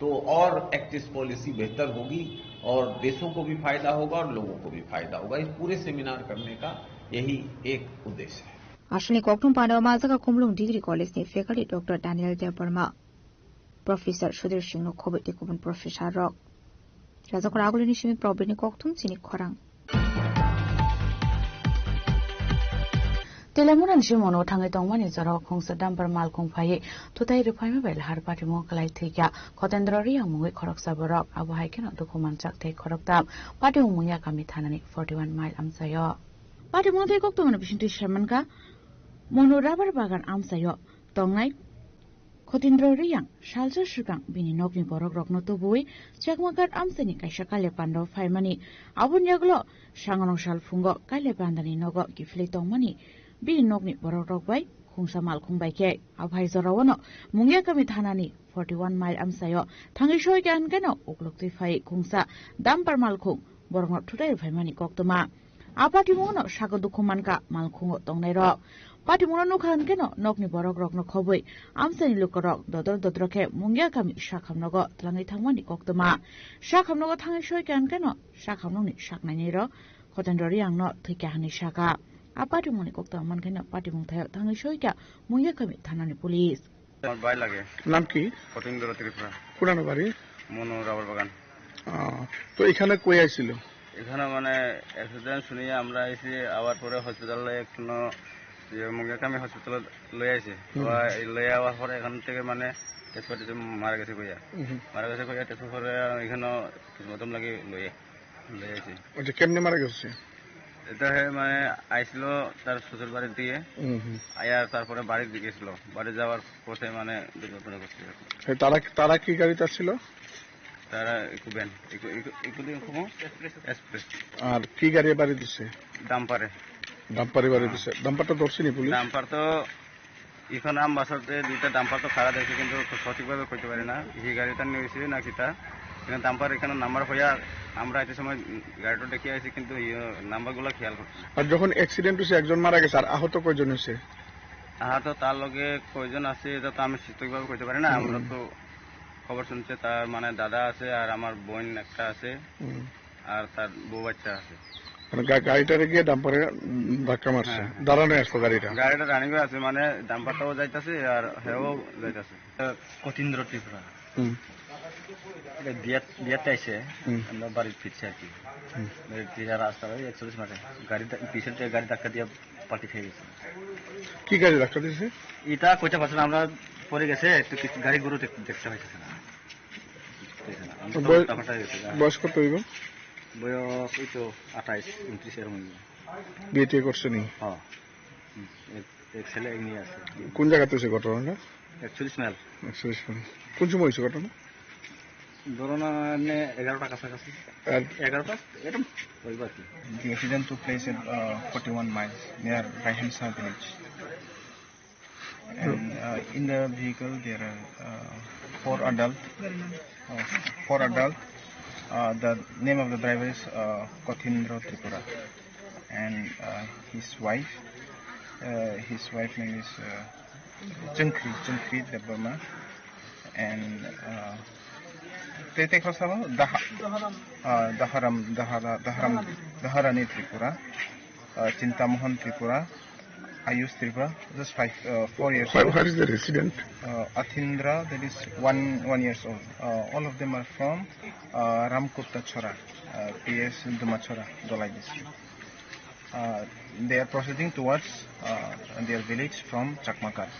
तो और एक्टिव पॉलिसी बेहतर होगी और देशों को भी फायदा होगा और लोगों को भी फायदा होगा। इस पूरे सेमिनार करने का यही एक उद्देश्य है। Ashley Koktum Panama Zaka Kumlung Degree College ni faculty Dr. Daniel Deborma, Professor Shudir Shingno Kobit Dekubun Professor Rock. Razakor Agulini Shimi Probini Koktum Sini Korang. Telemuran Shimono Tangai Tongman is a rock Kongsa Damper Malkong Paye, Tutai Repime Bell, Harpatimo Kalaitika, Cotendroria Mui Korok Sabarok, Abu Hiken, Dokumanchak take Koroktam, Patu Muya Kamitanani, 41 mile Amsayo. Patimo take Koktum to Shamanka. Mono rubber bagan amsayo, tongai, Cotindroriang, Shalja Shukang, Bini Nogni Borogrok no Tubui, Chakmakat Amseni Kashakale Pando, Faimani, Abun Yaglo, Shangon Shalfungo, Kale Pandani Nogo, Gifleton money, Bini Nogni Borogrok by, Kungsa Malkung by K, Abhaizorawono, Mungyaka Hanani, 41 mile amsayo, Tangishoy and Gano, Oklokti Fai, Kungsa, Damper Malkung, Borok today Faimani Koktuma. Apatimono, Shagodukumanka, Malkungo Tonero. Patimono no can geno, Nogni Borogrok no Kobui, Amseni Lukorok, Dodroke, Mungyakami, Shakamnogo, Tlangitamani Koktoma, Shakamnogo Tangishoy can geno, Shakamoni, Shaknanero, Cotendoriang not Tikani Shaka. Apatimoni Koktaman can Patimonta, Tangishoyka, Mungyakami, Tanani police. Bailage, Namki, Cotindro Tripura, Kuranabari, Mono Rubber Bagan. তো এখানে কই আইছিল? এখানে মানে accident শুনিয়ে আমরা এসে আবার পরে হসপিটালে একটু মুঙ্গাকামি হসপিটালে লয়ে আইছি। লয়ে আওয়ার পরে এখান থেকে মানে টেস্ট মারা গেছে কইয়া টেস্ট করে এখানে মতম লাগে লয়ে আইছি। ওটা কেমনে মারা গেছে? এটা মানে আইছিল তার শ্বশুর বাড়ি দিয়ে আয়ার তারপরে বাড়ির দিকে ছিল। বাড়ি যাওয়ার পথে মানে দুর্ঘটনা ঘটছে। তারা কি গাড়িতে ছিল? তারা ইকুবেন এক্সপ্রেস। আর কি গাড়ি বাড়ি দিছে? ডাম্পারে বাড়ি দিছে। ডাম্পারটা ধরছিনি পুলিশ? ডাম্পার তো এখন আমবাসাতে দুইটা ডাম্পার তো খারাপ দেখছে কিন্তু সঠিকভাবে কইতে পারি না এই গাড়িটা নিয়েছে না কিটা। কিন্তু ডাম্পার এখানে নাম্বার হইয়া আমরা এই সময় গাড়িটা দেখে আইছি কিন্তু নাম্বারগুলো খেয়াল করছি। আর যখন অ্যাক্সিডেন্ট হইছে একজন মারা গেছে আর আহত কয়জন হইছে? আহত তার লগে কয়জন আছে এটা তো আমি সঠিকভাবে কইতে পারি না। আমরা তো খবর শুনছে তার মানে দাদা আছে আর আমার বোন একটা আছে আর তার বউ বাচ্চা আছে। মানে গাড়িটারে গিয়ে ডাম্পারে ধাক্কা মারছে। দাঁড়ানো আসলো গাড়িটা রানিং আছে মানে ডাম্পারটাও যাইতাছে আর হেও যাইতাছে। কতীন্দ্র ত্রিপুরা দিয়াতে আইসে আমরা বাড়ির ফিরছি আর কি ফিরা রাস্তা 41 মাঠে গাড়ি পিছন থেকে গাড়ি ধাক্কা দিয়ে পাল্টি খেয়ে গেছে। কি গাড়ি ধাক্কা দিয়েছে এটা কইতে পারছে না, আমরা পরে গেছে একটু গাড়ি গরু দেখতে পাইতেছে না। বয়স কত হইব? বয়স ওই তো 28-29 এর মধ্যে। বিয়ে টিয়ে করছে নি? হ্যাঁ, এক ছেলে নিয়ে আছে। কোন জায়গাতে হয়েছে ঘটনাটা? 41 মাইল। 41 মাইল। কোন সময় হয়েছে ঘটনা? ধরুন 11টা কাছাকাছি। 11টা এরকম হইব আর কি। The accident took place at 41 miles near Raihamsa village. And in the vehicle there are four adults. The name of the driver is Kothindra Tripura, and his wife name is Chunkri Deborma, and Tete Kosava Daharani Tripura, Chintamohan Tripura, Ayush Tripura, just 4 years old. What is the resident? Athindra, that is one years old. All of them are from Ramkutta Chora, PS Dumachora, Dolai district. They are proceeding towards their village from Chakmakar.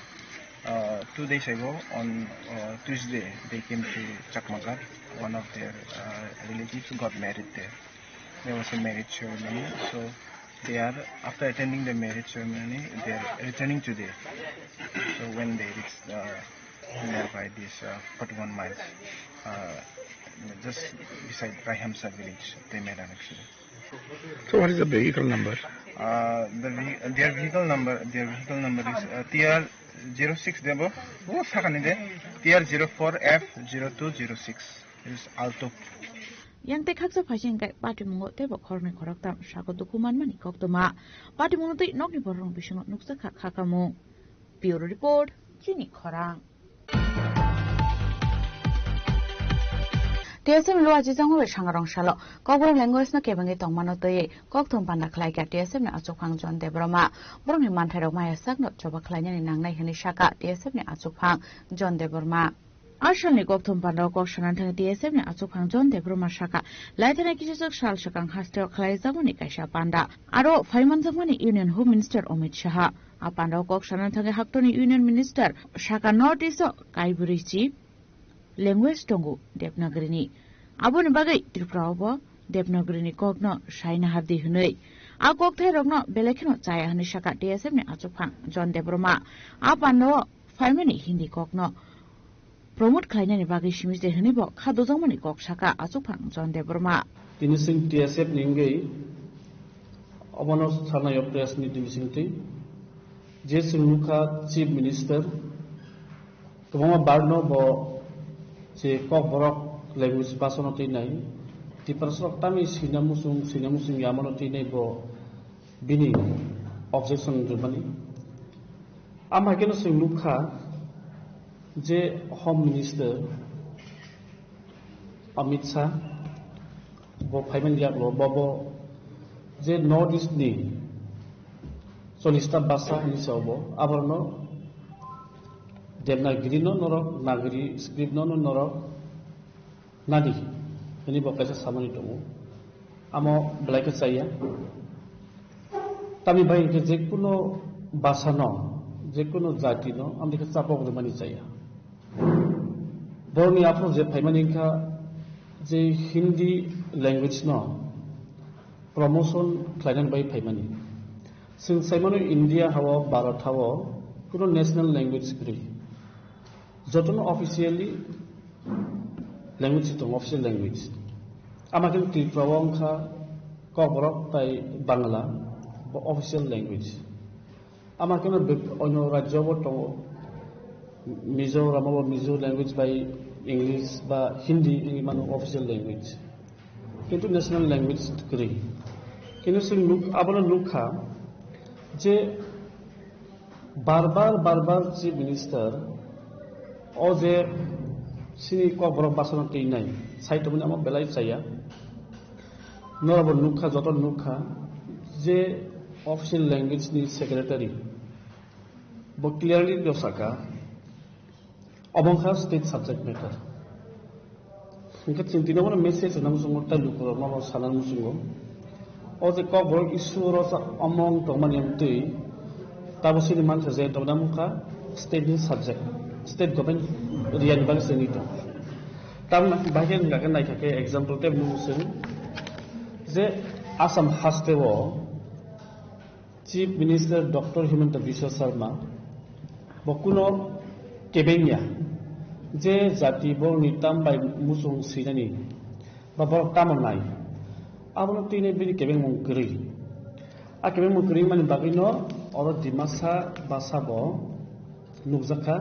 2 days ago, on Tuesday, they came to Chakmakar. One of their relatives got married there. There was a marriage ceremony, so they are, after attending the marriage ceremony, they are returning to there. So when they reach nearby this 41 miles, just beside Raihamsa village, they made an accident. So what is the vehicle number? Their vehicle number is TR06 Debo. Oh, sakanide. TR04F0206. It is Alto. Yang tekak sa pasien kay pati mo te ba korne koraktam sako dokuman mani koktoma pati mo te nok ni borong bisong nuksa khakamo. Bureau report Chini Khorang. TSM lo aji jang ho sangarong salo kokbor language na kebangi tongmano toye kokthong panna khlai ka TSM na achuphang John Debroma borong ni manthai ma yasak no choba khlaina ni nangnai hani saka TSM ni achuphang John Debroma Arshani kokthong panna kok sanan thang TSM ni achuphang John Debroma saka laithana kisijak sal sakang hastel khlai jamoni kaisa panda aro phaiman jamani Union Home Minister Amit Shah apanda kok sanan thang haktoni Union Minister saka North East Kaiburi Chief Language tongu Devnagrini. Abon bagai Tripura Devnagrini kokno Shaina Hardi Hunui. A kokthai rogno belekino chaya hani saka TSM ni achuphang John Debroma. Apando Faimani Hindi kokno promote khlaina ni bagai simis de hani bo khado jamani kok saka achuphang John Debroma. Tinising TSM ningei Abonos Thana yo press ni divisingti Jason Luka Chief Minister Kemama Barno bo je kok borok language pasonoti nai ti persok tami sinamusung yamonoti nai bo bini objection jumani ama keno sing lukha je Home Minister Amit Shah bo phaiman yak lo bo je North East ni 40টা ভাষা ni sabo abarno Devnagiri no norok Nagari script no norok nadi ini bokasa samani tomo amo belaka saya tami bai ke jekuno basa no jekuno jati no amdi ke sapok de mani saya borni apno je phaimani ka je Hindi language no promotion klainan bai phaimani sing saimano India hawa Bharat hawa kuno national language kri Jotono officially language itong official language. Amakin Tripura ka koborok tay Bangla official language. Amakin ono rajyo bo to Mizoram language by English ba Hindi ini mano official language. Kintu national language kri. Kintu sing look abona lukha je barbar chief minister Oje sini kok borok basono tinai saito muni amo belai saya norabo nukha joton nukha je official language ni secretary bo clearly dosaka obongha state subject matter Singkat cintina mana message nama sungguh talu kalau nama salah musuh. Oze kau boleh isu rasa omong teman yang tu, tahu sini mana saja tahu nama muka state subject, state government rian bang sini tu. Tahu bahagian enggak kan naik ke example tu musuh. Je Assam Hastewo Chief Minister Dr. Himanta Biswa Sharma bokuno kebenya je jati bor nitam bai musung sinani babor tamonai abono tine bini kebeng mungkri a kebeng mungkri mani bagino oro dimasa basabo nukjaka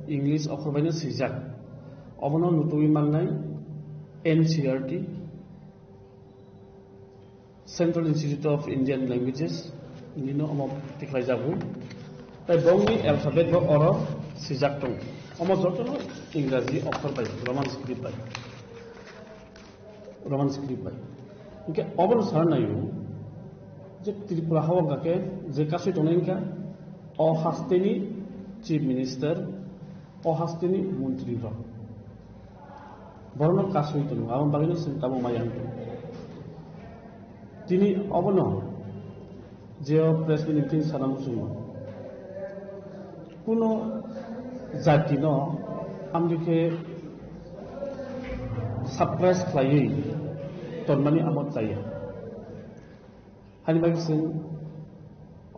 English okhorbaina sijak abono nutui mannai NCERT Central Institute of Indian Languages nino omo tiklai jabu tai bongni alphabet bo oro sijak tong omo jotono इंग्राजी अक्षर पाई Roman script पाई इनके अबल सार नायो जे त्रिपुरा हावंग के जे कासै दंनायनका अ हास्तेनि chief minister अ हास्तेनि मंत्री र बरनो कासै दं आबन बागिनो सिंताबो मायां तिनि अबनो जे press meeting सानामु सुनो कुनो जाति न Amdike suppress klayui tonmani amot saya. Hani bagi sing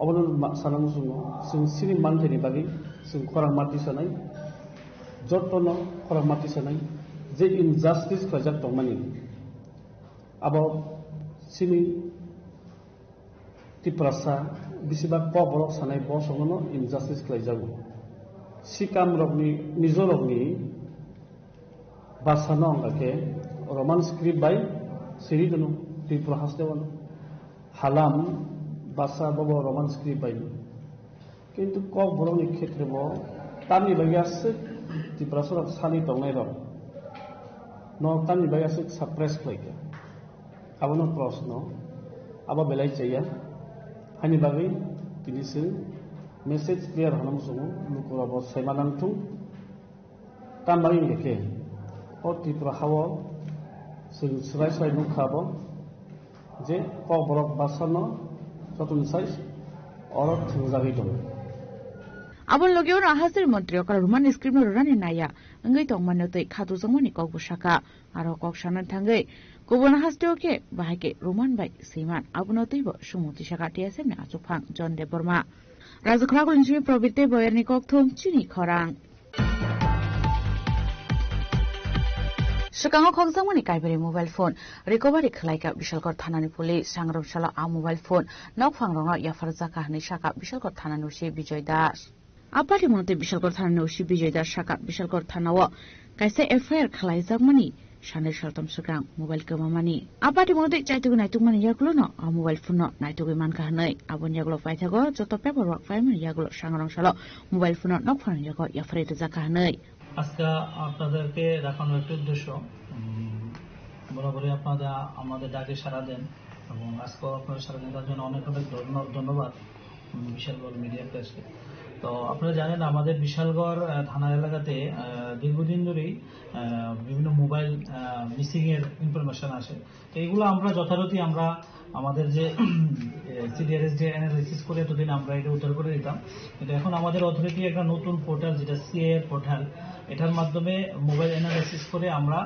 awalun sanam sungo sing sini manteni bagi sing korang mati sanai jotono korang mati sanai je injustice kajak tonmani abo sini tiprasa bisibak poborok sanai bosono injustice klajago Sikam rogni nizo rogni basana angke roman script by siri dunu Tripura Hastewan halam basa bobo roman script by kintu kok boroni khetre bo tami bagias Tripura sorok sali tongnai rog no tami bagias suppress klaika abono prosno aba belai chaya hani bagi tinisi message clear hanam sungu lukura bo semanang tu tamari leke o Tripura hawo sing srai srai nu khabo je ko borok basano sotun sais oro thungjagi dong Abon logyo na hasir mantri okar roman script no rani naya ngai tong manotei khatu jangmani kok busaka aro kok sanan thangai Kubun hasteo ke bahake roman bai seman abunotei bo sumuti saka tiase na achupang John Deborma Rajakhrago Inchimi Probite Boyerni Kokthum Chini Khorang Shikang Khongsangmani Kaiberi mobile phone recovery khlaika Bishalkor Thanani Police Sangromshala a mobile phone Nokphangrongno Yafarjaka Hani Shaka Bishalkor Thana Nusi Bijoy Das Apari Monte Bishalkor Thana Nusi Bijoy Das Shaka Bishalkor Thanawo Kaise FIR khlaijakmani Shanel Shaltam Sukang mobile kamamani Apati Monte Chaitugu Naitugmani Yaklono a mobile phone no Naitugu Manka Hanai Abon Yaglo Faitago Joto paperwork Faiman Yaglo Sangromshala mobile phone Nokphan Yago Yafrete Zaka Hanai আজকে আপনাদেরকে দেখানোর একটা উদ্দেশ্য বরাবরই আপনারা আমাদের ডাকে সাড়া দেন এবং আজকেও আপনারা সাড়া দেওয়ার জন্য অনেক অনেক ধন্যবাদ বিশালগড় মিডিয়া প্রেসকে তো আপনারা জানেন আমাদের বিশালগড় থানা এলাকাতে দীর্ঘদিন ধরেই বিভিন্ন মোবাইল মিসিং এর ইনফরমেশন আসে তো এগুলো আমরা যথারীতি আমরা আমাদের যে সিডিআরএস যে অ্যানালাইসিস করে এতদিন আমরা এটা উদ্ধার করে দিতাম কিন্তু এখন আমাদের অথরিটি একটা নতুন পোর্টাল যেটা সিএ পোর্টাল এটার মাধ্যমে মোবাইল অ্যানালাইসিস করে আমরা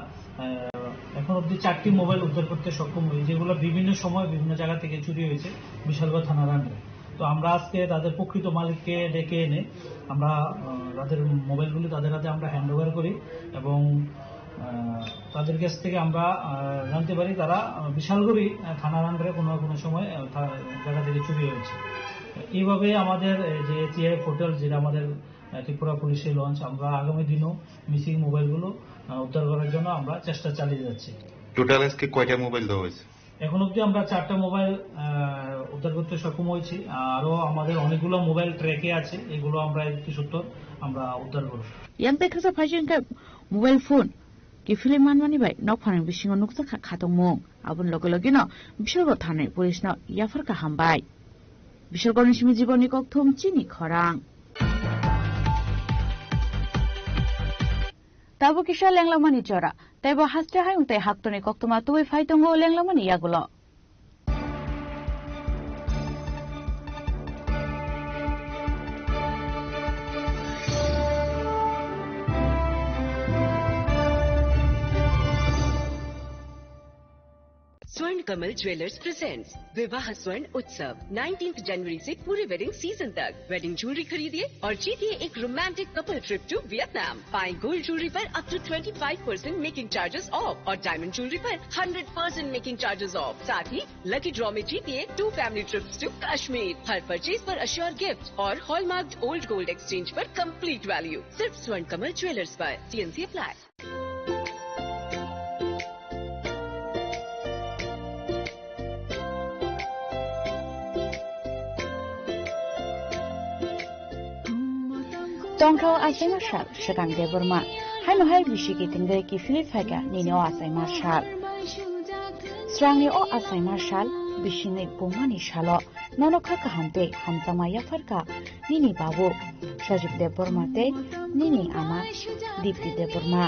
এখন অবধি 4টি মোবাইল উদ্ধার করতে সক্ষম হই যেগুলো বিভিন্ন সময় বিভিন্ন জায়গা থেকে চুরি হয়েছে বিশালগড় থানার আন্ডারে তো আমরা আজকে তাদের প্রকৃত মালিককে ডেকে এনে আমরা তাদের মোবাইলগুলি তাদের হাতে আমরা হ্যান্ড ওভার করি এবং তাদের কাছ থেকে আমরা জানতে পারি তারা বিশালগড়ি থানার আন্ডারে কোনো কোনো সময় জায়গা থেকে চুরি হয়েছে এইভাবে আমাদের যে টিআই পোর্টাল যেটা আমাদের ত্রিপুরা পুলিশের লঞ্চ আমরা আগামী দিনও মিসিং মোবাইলগুলো উদ্ধার করার জন্য আমরা চেষ্টা চালিয়ে যাচ্ছি টোটাল আজকে কয়টা মোবাইল দেওয়া হয়েছে এখন অবধি আমরা 4টা মোবাইল উদ্ধার করতে সক্ষম হয়েছি আরো আমাদের অনেকগুলো মোবাইল ট্র্যাকে আছে এগুলো আমরা একটি সত্তর আমরা উদ্ধার করব yang tekasa phajinka mobile phone ki film manmani bai nokphanang bisingo nuksa khatongmung abun logologino Bishalgor thanai police no yafarka hambai Bishalgor nisimi jiboni kokthum chini khorang Tabu kisha lenglamani chora Taibo haste hayung te haktoni koktuma tuwi faitongo lenglamani yagulo. स्वर्ण Kamal jewellers presents विवाह स्वर्ण उत्सव 19 जनवरी से पूरे wedding season तक wedding jewellery खरीदिए और जीतिए एक romantic couple trip to Vietnam. पाएं गोल्ड ज्वेलरी पर up to 25% making charges off और डायमंड ज्वेलरी पर 100% मेकिंग चार्जेस ऑफ। साथ ही लकी ड्रॉ में जीतिए 2 फैमिली ट्रिप्स टू कश्मीर। हर परचेज पर अश्योर गिफ्ट और हॉलमार्क ओल्ड गोल्ड एक्सचेंज पर कंप्लीट वैल्यू। सिर्फ स्वर्ण कमल ज्वेलर्स पर। TNC apply. Tongkau asai marshal Shikang de Burma. Haino hai bishiki tingde ki Philip Haga nini o asai marshal. Srangni o asai marshal bishini bumani shalo nonoka kahamte hamtama yafarka nini babu Shajib de Burma te nini ama Dipti de Burma.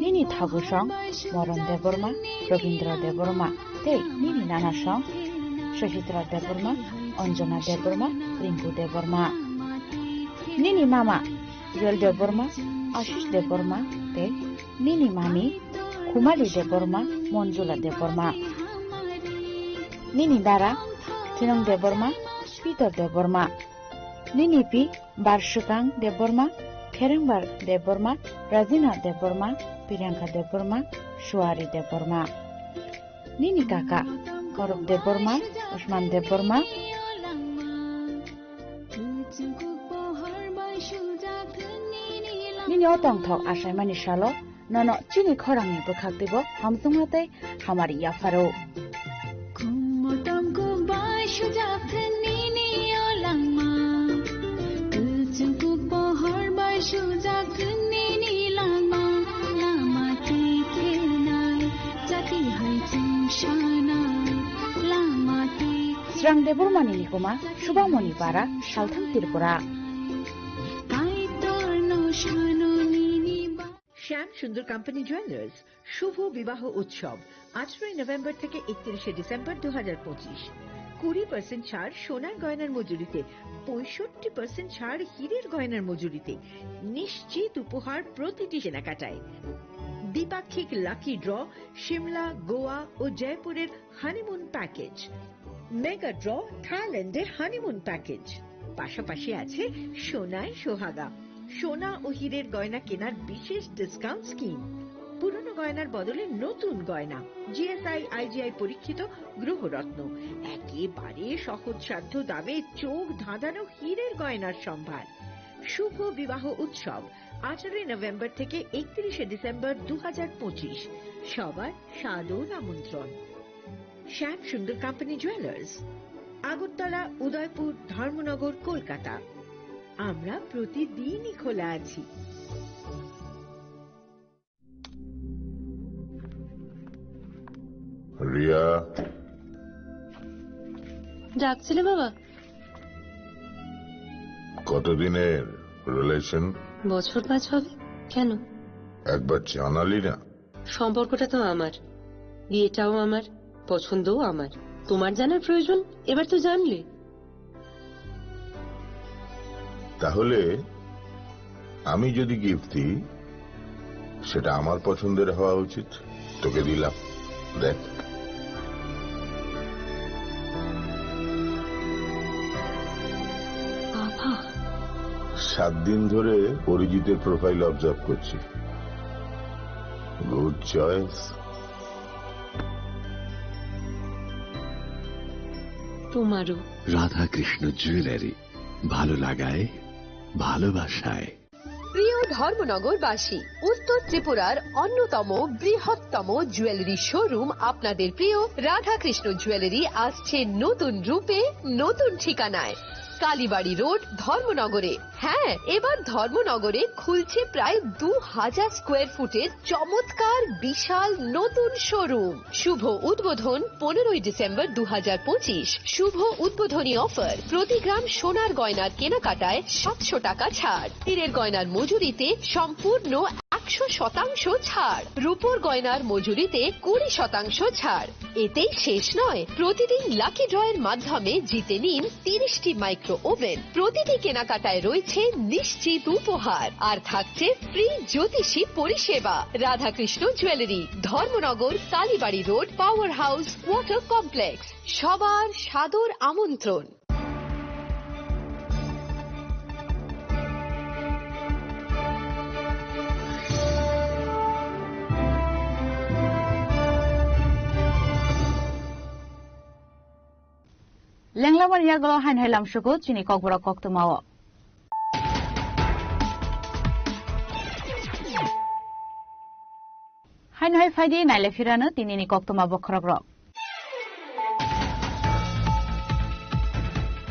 Nini Thagushong Moron de Burma Robindra de Burma te nini Nanashong Shajitra de Burma Anjana de Burma, Rinku de Burma. Nini Mama, Joel de Burma, Ashish de Burma, te Nini Mami, Kumali de Burma, Monjula de Burma. Nini Dara, Tinong de Burma, Peter de Burma. Nini Pi, Barshukang de Burma, Kerimbar de Burma, Razina de Burma, Priyanka de Burma, Shuari de Burma. Nini Kaka, Koruk de Burma, Usman de Burma. Nini otong thok asai mani shalo nono chini khorang ni bukhak dibo hamsumate hamari yafaro. Srang de Burma nini kuma Shubhamoni para Shaltham Tripura. শ্যাম Sundar company jewellers শুভ বিবাহ উৎসব 18 November থেকে 31 December 2025। 20% ছাড় সোনার গয়নার মজুরিতে, 65% ছাড় হীরের গয়নার মজুরিতে, নিশ্চিত উপহার প্রতিটি কেনাকাটায়। দ্বিপাক্ষিক লাকি ড্র, শিমলা, গোয়া ও জয়পুরের হানিমুন প্যাকেজ, মেগা ড্র, থাইল্যান্ডের হানিমুন প্যাকেজ। পাশাপাশি আছে সোনায় সোহাগা, সোনা ও হীরের গয়না কেনার বিশেষ ডিসকাউন্ট স্কিম। পুরনো গয়নার বদলে নতুন গয়না, GSI IGI পরীক্ষিত গ্রহরত্ন, একেবারে সহজসাধ্য দামে চোখ ধাঁধানো হীরের গয়নার সম্ভার। শুভ বিবাহ উৎসব 18 নভেম্বর থেকে 31 ডিসেম্বর 2025। সবার সাদর আমন্ত্রণ। শ্যাম সুন্দর কোম্পানি জুয়েলার্স, আগরতলা, উদয়পুর, ধর্মনগর, কলকাতা। আমরা প্রতিদিনই খোলা আছি। রিয়া ডাকছিলে বাবা? কতদিনের রিলেশন? বছর 5 হবে। কেন? একবার জানালি না? সম্পর্কটা তো আমার, বিয়েটাও আমার, পছন্দও আমার। তোমার জানার প্রয়োজন, এবার তো জানলে। তাহলে আমি যদি গিফট দিই সেটা আমার পছন্দের হওয়া উচিত। তোকে দিলাম, দেখ। বাবা, 7 দিন ধরে অরিজিতের প্রোফাইল অবজার্ভ করছি। Good choice. তোমারও। রাধাকৃষ্ণ জুয়েলারি, ভালো লাগায় ভালোবাসায়। প্রিয় ধর্মনগরবাসী, উত্তর ত্রিপুরার অন্যতম বৃহত্তম জুয়েলারি শোরুম আপনাদের প্রিয় রাধাকৃষ্ণ জুয়েলারি আসছে নতুন রূপে, নতুন ঠিকানায়। কালীবাড়ি রোড, ধর্মনগরে। হ্যাঁ, এবার ধর্মনগরে খুলছে প্রায় 2000 স্কোয়ার ফুটের চমৎকার বিশাল নতুন শোরুম। শুভ উদ্বোধন 15ই ডিসেম্বর 2025। শুভ উদ্বোধনী অফার, প্রতি গ্রাম সোনার গয়নার কেনাকাটায় 700 টাকা ছাড়, হীরের গয়নার মজুরিতে সম্পূর্ণ 100% ছাড়, রূপোর গয়নার মজুরিতে 20% ছাড়। এতেই শেষ নয়, প্রতিদিন লাকি ড্রয়ের মাধ্যমে জিতে নিন 30টি মাইক্রো ওভেন। প্রতিটি কেনাকাটায় রয়েছে নিশ্চিত উপহার, আর থাকছে ফ্রি জ্যোতিষী পরিষেবা। Radhakrishna jewellery, Dharmanagar, Kalibari road, power house water complex. সবার সাদর আমন্ত্রণ। Lenglaman yaglo han helam shugo chini kokbora koktumawo. Hain hai faidi naile firana tinini koktuma bokhrogrok.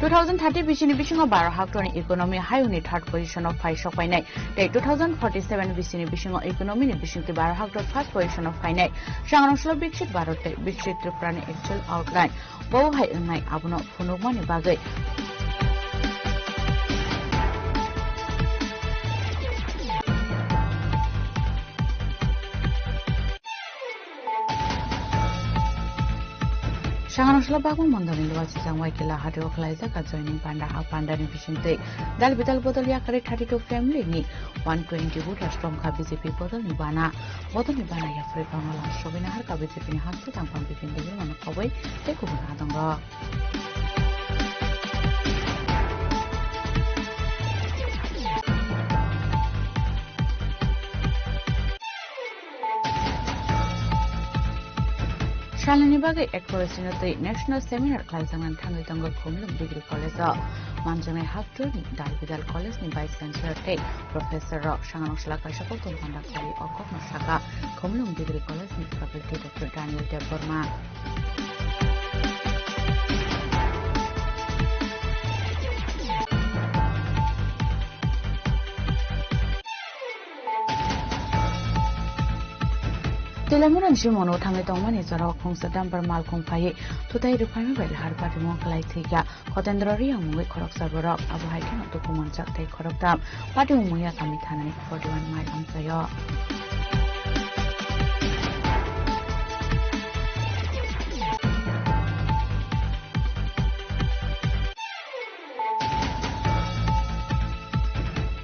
2030 bishini bishingo 12 haktoni economy hayuni third position of 5 shopainai. Dei 2047 bishini bishingo economy ni bishingti 12 haktor third position of fainai. Shangrongshlo bikshit barote bikshit triprani actual outline. Bow hai ungai abuno phunugmani bagai. Shangrongshlo bagong mondoni luwasi jangwai kila hadio khlaiza ka joining panda ha panda ni bishinte dal bidal bodol yakare 32 family ni 120 vote strong ka BJP bodol ni bana ya free bangala shobina har ka BJP ni hasu tangpang bipin de man khoboi te ko bana dangro Shalini bagai ekkoresinotei national seminar khaljangan thangai tanggo khomlum degree college manjame haftur ni dalbidal college ni vice chancellor te professor shanganongshla kaisako tolpanda khali okok masaka khomlum degree college ni faculty Dr. Daniel Deborma Telamuran Shimono Tame Tomani Zara Kongsa Damper Malcolm Faye, today the primary hard party Monkalai Tiga, Cotendoria Mui Korok Saborok, Abu Haikan to Kumanchak take Koroktam, Padu Muya Kamitana 41 mile on Sayo.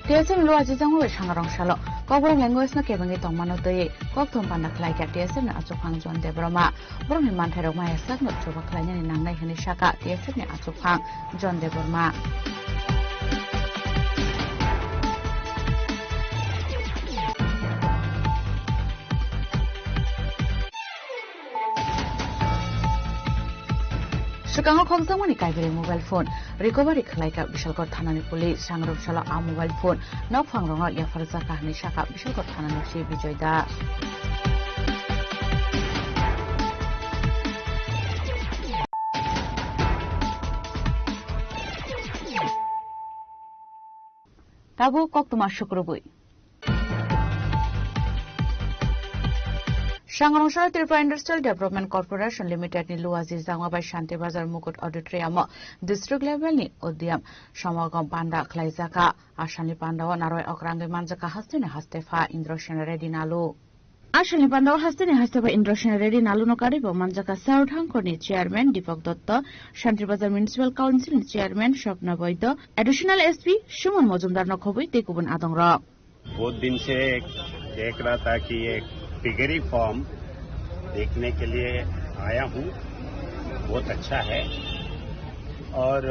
TSM Luazi Zango Shangarong Kobra language na kebangi tongmano toye kok thompan naklai ka TSM na achopang John Debroma borong himan therok ma yasak no choba khlainya ni nangnai hani shaka TSM ni achopang John Debroma Shukangor khongsamani kaibere mobile phone recovery khlaika Bishalkot thanani police Shangrongshalo a mobile phone nok phangrong ya farza kahni shaka Bishalkot thanani si Bijoyda Tabu koktuma shukrubui Shangrongshalo Tripura Industrial Development Corporation Limited ni Luazi Zangwabai Shanti Bazar Mukut Auditorium district level ni Odiam Shamagam Panda Klaizaka Ashani Pandawa Naroi Okrange Manjaka Hastine Hastefa Indroshana Reddy Nalu Ashani Pandawa Hastine Hastefa Indroshana Reddy Nalu no Karibo Manjaka South Hankoni Chairman Deepak Dutta Shanti Bazar Municipal Council Chairman Shopna Boydo Additional SP Shuman Mojumdar no Khobui Tekubun Adongra बहुत दिन से देख रहा था कि एक piggery form देखने के लिए आया हूँ बहुत अच्छा है और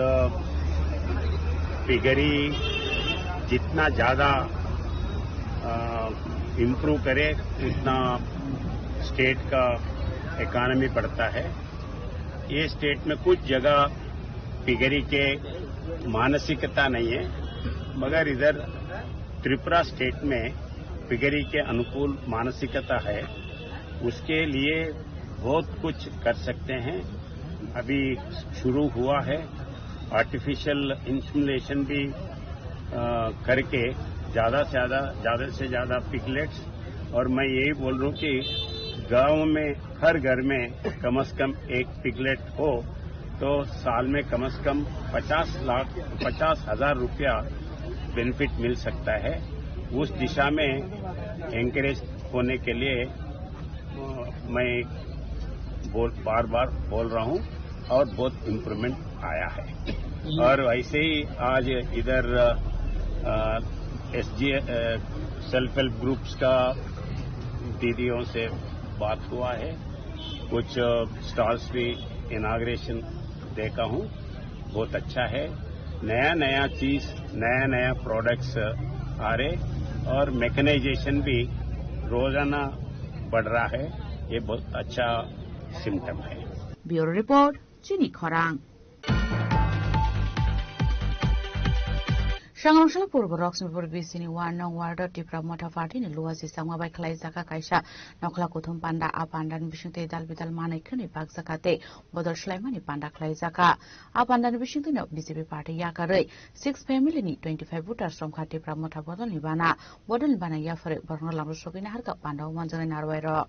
पिगरी जितना ज़्यादा इम्प्रूव करे उतना स्टेट का इकोनॉमी बढ़ता है ये स्टेट में कुछ जगह पिगरी के मानसिकता नहीं है मगर इधर त्रिपुरा स्टेट में पिगरी के अनुकूल मानसिकता है उसके लिए बहुत कुछ कर सकते हैं अभी शुरू हुआ है आर्टिफिशियल इंसुलेशन भी करके ज़्यादा से ज़्यादा पिगलेट्स, और मैं यही बोल रहा हूँ कि गांव में हर घर में कम से कम एक पिगलेट हो तो साल में कम से कम 50,000 रुपया बेनिफिट मिल सकता है। उस दिशा में एंकरेज होने के लिए मैं बार बार बोल रहा हूँ और बहुत इम्प्रूवमेंट आया है। और वैसे ही आज इधर सेल्फ हेल्प ग्रुप्स का दीदियों से बात हुआ है, कुछ स्टॉल्स भी इनाग्रेशन देखा हूँ, बहुत अच्छा है। नया चीज, नया प्रोडक्ट्स आ रहे और मैकेनाइजेशन भी रोजाना बढ़ रहा है। ये बहुत अच्छा सिम्टम है। ब्यूरो रिपोर्ट चिनी खरांग। Shangrongshal Purbo Roxmipur Bisini Wan Nong Wardo Tipra Mota Fartin Luasi Sama by Klaisaka Kaisha Nokla Kutum Panda Apandan Bishinte Dalbidal Manikuni Paksakate Bodor Shlemani Panda Klaisaka Apandan Bishinte no BCP Party Yakare 6 family 25 voters from Katipra Mota Bodon Libana Bodon Bana Yafare Bornolam Shopina Harka Panda Wanzan in Arwero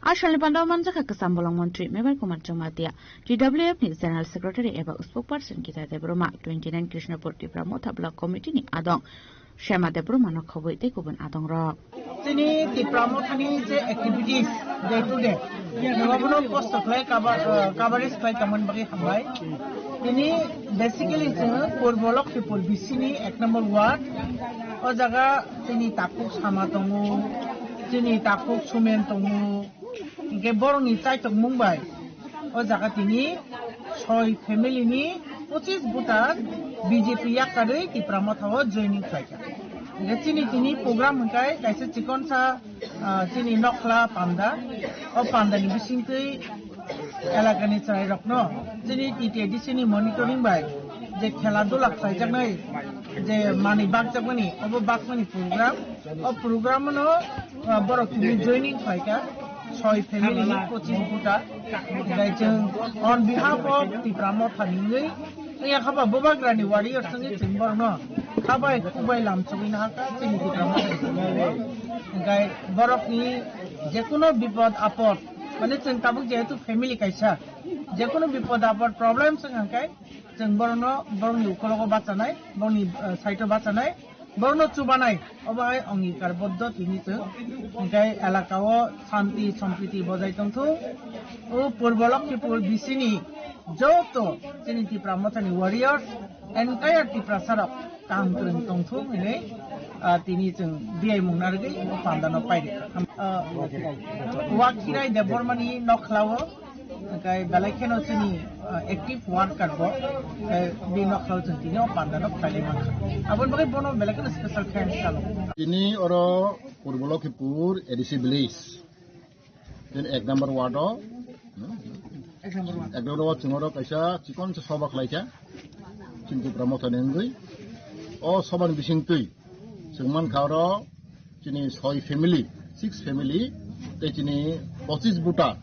Ashal Panda Manjaka Kasambolang Montri, Member Kumar Jomatia, GWF ni General Secretary Eva Spokesperson Kita de Broma, 29 Krishnapur Tipramota Block Committee ni Adong, Shema de Broma no Kawai Tekuban Adong Rock. Tini Tipramotani activities day to day. Governor post of like coverage by common body Hambai. Tini basically Purbolok people Bisini at number 1 or Zaga Tini Tapuk Hamatongu, Tini Tapuk Sumentongu. Ke borong ni tai tok Mumbai o jaga tini 6 family ni 25 buta BJP yakare ki pramothaw joining khaika ge tini program kai kaise chikon sa tini nokla panda o panda ni bisingtei elaka ni chai rokno tini TTD sini monitoring bai je kheladula khaijaknai je mani bakjakmani obo bakmani program o program no borok ni joining khaika 6 family 25 buta on behalf of Tipramotha Ningai ya khaba bobagrani warriors sangi timborno khabai kubai lamchobina haka chini Tipramotha gai borok ni jekono bipod apod mane cheng tabuk jehetu family kaisa jekono bipod apod problem sang kai cheng borno borni ukologo bachanai borni saito bachanai Borno Chubanai, Obai Ongikar Boddo Tinitu, Gai Alakao, Santi, Sompriti Bodai Tontu, O Purbolok people Bisini, Joto, Tiniti Pramotani warriors, and Kaya Tiprasarap, Tantun Tontu, Tinitu, Bia Munargi, Pandano Pai. Wakirai, the Bormani, Noklawo. Kay balakeno sini active worker bo di nokau sentino pandano kaliman abon bagai bono balakeno special camp salo ini oro Purbolokipur edisi Belis dan ek number wado ek number wado cengoro kaisa cikon sobak laika cinti Pramotha Ningai o soban bisingtui sengman kharo cini 6 family 6 family te cini 25 buta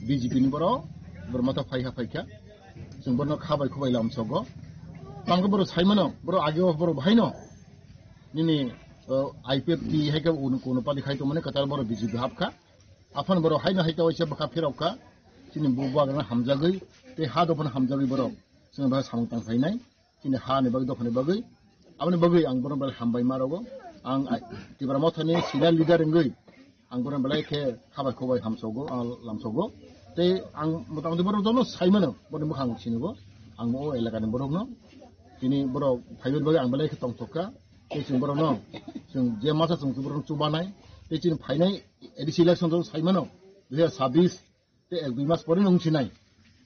BJP ni boro bermata faiha faika जों बरनो खाबाय खुबाय लामसगो तांगो बरो साइमनो बरो आगेव बरो भाइनो निनि IPF T हेके उन कोन पालि खाइतो माने कतार बरो बीजेपी हाबखा आफन बरो हाइना हाइता वइसे बखा फेरावखा चिनि बुबा गना हामजागै ते हा दफन हामजागै बरो जों बा सामु तां फाइनाय चिनि हा ने बागै दफन बागै आमने बागै आं बरो बल हामबाय मारगो आं Tipramothaनि सिनियर लिडार ngै आं बरो बलाय के खाबाय खुबाय हामसगो लामसगो ते आं मतामति बरो दनो साइमनो बरो मखां सिनगो आं मो एलाकानि बरोनो दिनै बरो फाइबो बागै आं बलाय खतम थका ते जों बरो न जों जे मासा जों बरो चुबानाय ते चिन फाइनाय एडिसि इलेक्सन जों साइमनो 2026 এক দুই মাস পরে নংছি নাই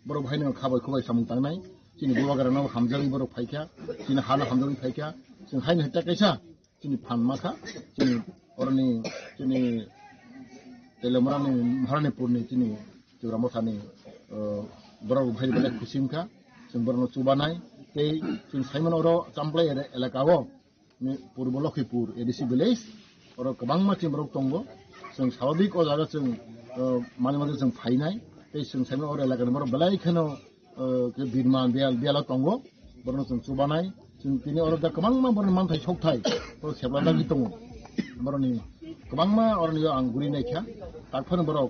বড় ভাই নং খাবাই খবাই সামুং তাंनाय जोंनि बबागारानाव हामजालि बर' फायखा जोंनि हाना हामजालि फायखा जों हायनो हेटा कैसा जोंनि फानमाखा जोंनि अरनि जोंनि तेलमरानि महारानीपुरनि जोंनि जोरामथानि बर' भाई बेलेग खुसिमखा जों बरनो चुबानाय बे जों साइमन अर चामप्लाय एलाकाव पूर्व लखीपुर एडिसि विलेज और गोबां मानसि बर' दंग जों स्वाभाविक अ जागा जों माने माने जों फायनाय बे जों साइमन अर एलाकानि बर' बेलायखनो बिरमा बेला दंग बरनो जों चुबानाय जों दिनै अर दा गोबां बरनो मानथाय सौथाय बर' सेबलादागि दङ बर'नि गोबां अरनि आं गुरिनायखा ताकफोर बर'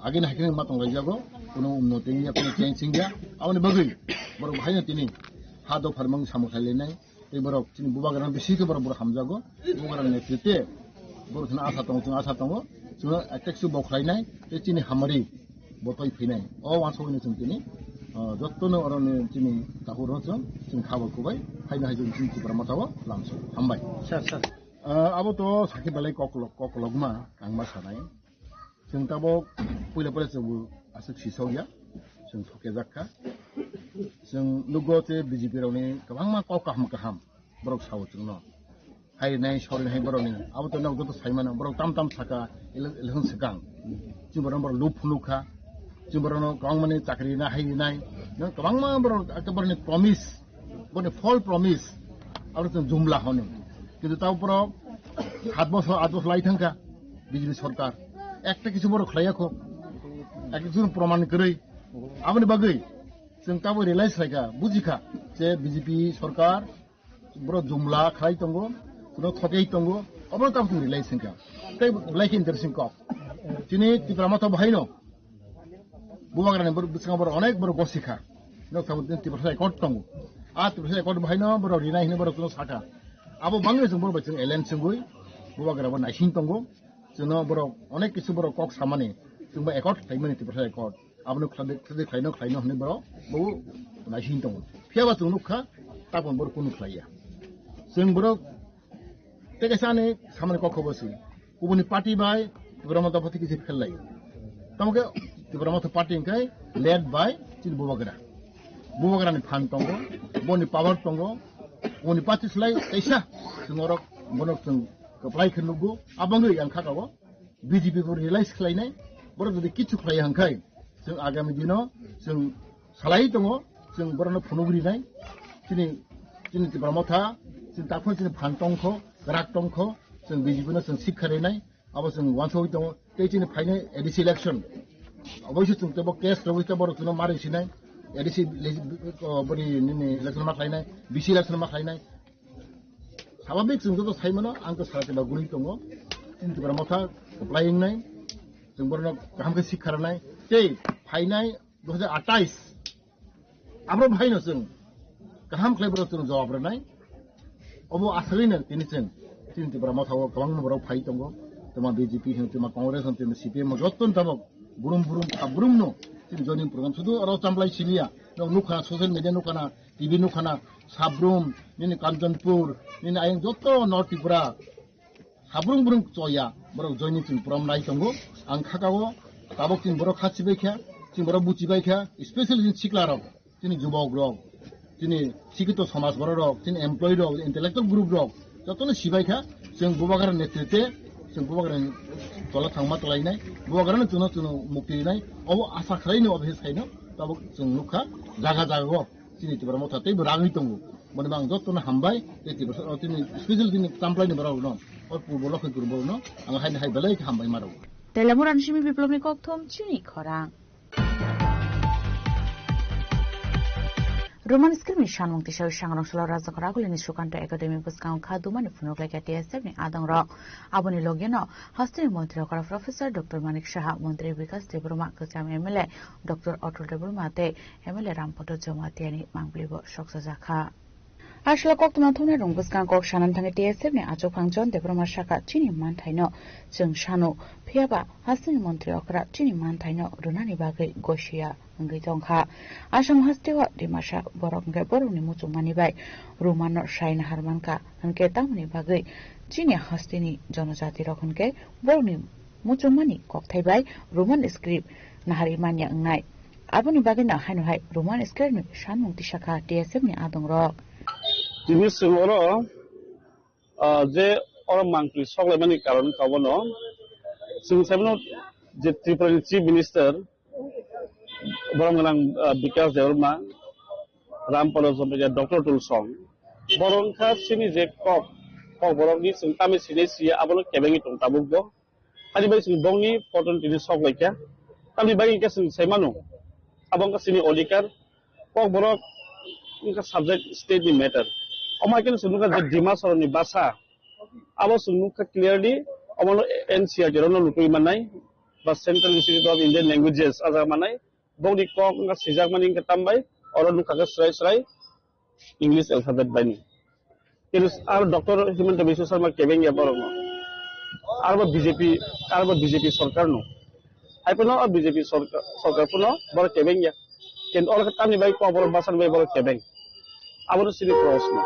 आगिन हाकिन मा दं जागो कोनो उन्नति या कोनो चेंजिंग या आवनि बगै बर' भाइनो दिनै हा द फारमं सामखायलेनाय बे बर' दिनै बबागारान बेसिखौ बर' हामजागो बबागारान नेतृत्वे बर' जों आसा दं जों एटेक्सु बखलायनाय बे दिनै हामारि बतय फैनाय अ वानसौनो जों दिनै जत्तनो अरनि दिनै दाहुरजों जों खाबुखौबाय फायनो हाय जों चिन्तिफोरा माथाव लामसो हामबाय आबोथ' साखि बालाय ककलगमा आंमा सानाय जों दाबो पयला जोंबो आसो सिसावया जों सके जाखा जों लोगोसे बिजेपि रावनि गोबां मा ककाहाम बरक साव जोंनो हायनाय सरिनाय बर'नि आबोथ' नाव जत साइमान बरक ताम साका इलेक्शन सिगां जों बर' लुखा जों बर'नो गोबां माने चाकरि ना हायनाय गोबां मा बर' एकेबारे प्रमिस बर'नि फल प्रमिस आरो जों जुमला हनो কিন্তু তাও পর 7 বছর 8 বছর লাই থাকা বিজেপি সরকার একটা কিছু বড় খাইয়াখো একটা কিছু প্রমাণ করে আপনি বাগৈ जों তাবো রিয়েলাইজ রাখা বুঝিখা যে বিজেপি সরকার বড় জুমলা খাই তঙ্গো কোনো ঠকেই তঙ্গো অবর তাবো রিয়েলাইজ সংখ্যা তাই লাইক ইন্টারেস্টিং কক তিনি ত্রিপুরা মতো ভাইনো বুবাগারানি বিসঙ্গ বড় অনেক বড় গসিখা নো তাবো ত্রিপুরা কোট তঙ্গো আর ত্রিপুরা কোট ভাইনো বড় রিনাই হিনে বড় কোনো সাকা আবো বাংলা जों बर' जों एलेन जोंगै बुबागाराबो नायसिन दंगो जोंनो बर' अनेक किसु बर' कक सामाने जोंबो एकर्ड थाइमोन टिप्रसा एकर्ड आबनो खालायनो होनै बर' बहु नायसिन दङ फियाबा जों नुखा ताबन बर' कुनु खालाया जों बर' तेगेसाने सामाने ककबोसि गुबुननि पार्टी बाय ब्रह्मता पार्टी किसे फेललाय तमके ब्रह्मता पार्टी इंखाय लेड बाय जों बुबागारानि फान दंगो बनि पावर दंगो उनि पार्टी स्लाय कैसा जों अरक बनक जों कप्लाय खनुगो आबांगै आं खागाव बीजेपी को रियलाइज खालायनाय बर जुदि किछु खालाय हांखाय जों आगामी दिनाव जों सालाय दङ जों बरनो फनुग्रिनाय दिनै ब्रह्मथा जों ताफोर जों फानटंखौ राग टंखौ जों बीजेपी नो जों सिखारेनाय आबो जों वानसौ दङ तेजिनि फाइनाल एडिसि इलेक्शन अबयसे जों तब केस रबिता बर जों मारिसिनाय एडिसि बरि निने इलेक्शन मा खालायनाय बिसि इलेक्शन मा खालायनाय स्वाभाविक जों जत साइमनो आंखौ सारातेबा गुरि दङ टिब्रा मथा अप्लायिंनाय जों बरनो गाहामखौ सिखारनाय जे फाइनाय 2028 आब्रो भाइनो जों गाहाम खालायब्रो जों जवाब रनाय अबो आसलिनो दिनैसिम टिब्रा मथाव गोबां नम्बराव फाइ दङ तमा बीजेपी होन तमा कांग्रेस होन तमा सीपीएम जतन तबक बुरुम खाब्रुमनो जों जयनिं प्रग्राम सुदु अर चामप्लाय सिलिया नुखा ससियेल मिडिया नुखाना टीवी नुखाना साब्रुम निने कांचनपुर निने आयं जत नर्थ त्रिपुरा साब्रुम बुरुम चया बर जयनिं जों प्रग्राम नाय दंगो आं खागावो ताबक जों बर खाथिबायखा जों बर बुजिबायखा स्पेशली जों सिख्लारक जोंनि जुबक रक जोंनि शिक्षित समाज बर रक जोंनि एमप्लय रक इन्टेलेक्चुअल ग्रुप रक जतनो सिबायखा जों बुबागार नेतृत्वे जों बुबागार तला थांमा तलायनाय बुबागारानो जोंनो मुक्तिनाय अब आसा खालायनो अबेस खायनो ताबो जों नुखा जागा दिनै टिब्रा मथाते राङै दङ माने आं जतनो हामबाय टिब्रा दिनै स्पेशल दिनै चामप्लायनो बराव न पूर्व लखीपुर बरनो आं हाय बेलाय हामबाय माराव तेलामुरान सिमी बिप्लबनि ककथम चिनि खरां रोमान स्क्रिमनि सानमुंथि सायाव सांग्रांसल राजखरा गुलिनि सुकान्त एकाडेमि बुसकां खादुमानि फुनुग्लायका टीएसएफनि आदंरक आबुनि लगिनो हस्तिनि मन्त्री अकरा प्रोफेसर डॉक्टर मानिक साहा मन्त्री विकास देबरमा गोजाम एमएलए डॉक्टर अटल देबरमा ते एमएलए रामपद जमातियानि मांग्लिबो सकसाजाखा आसला कक्तमा थुना रंगसकां कक सानान थाङे टीएसएफनि आचोफांजन देबरमा साखा चिनि मानथायनो जों सानो फियाबा हस्तिनि मन्त्री अकरा चिनि मानथायनो रुनानि बागै गसिया अंगै दंखा आसाम हस्तिवा दिमासा बरंगे बरौनि मुचुमानि बाय रुमानो साइन हारमानका हनके तामनि बागै चिनि हस्तिनि जनजाति रखनके Barauni muchungmani kokthaibai Roman script nahari manya ngai aboni bagina hanuhai Roman script ni shanmung tishaka TSM ni adongrok tini singoro je orang mangkli soklaimani karon kabono sing sabno je Tripura Chief Minister Boronglang Bikas Deorma Rampalo Zombia Dr. Tulsong Borongka sini je kok borongni sing tami sini sia abono kebengi tong tabugbo ali bai sing bongi poton tini soklaika tali bai ka sing saimano abong ka sini olikar kok borok ka subject state ni matter omaken sunuka je dimasor ni basa abo sunuka clearly omono NCR rono lutui manai ba Central Institute of Indian Languages aja manai bongdi kok nga sijak maning ketambai oro nuka ka srai English alphabet bani terus ar Dr. Himanta Biswa Sharma kebeng ya borong arba BJP sarkar no aipono BJP sarkar puno bor kebeng ya ken or katami bai ko bor basan bai bor kebeng aboro sini prosno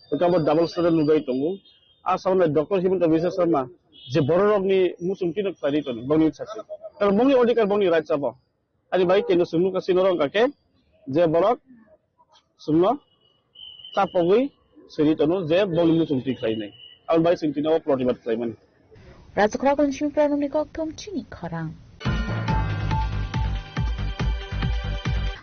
Ikaw double student nugai tongu asal Dr. Himanta Biswa Sharma je borok ni musum tinok tari ton boni chase kal mongi odikar boni right sabo ani bai kenu sunu ka sinorong kake je borok sunno tapogui seri tonu je boni musum tik khai nai al bai sing tinaw protibat khai man Rajkra konsim pranamni kok thom chini kharang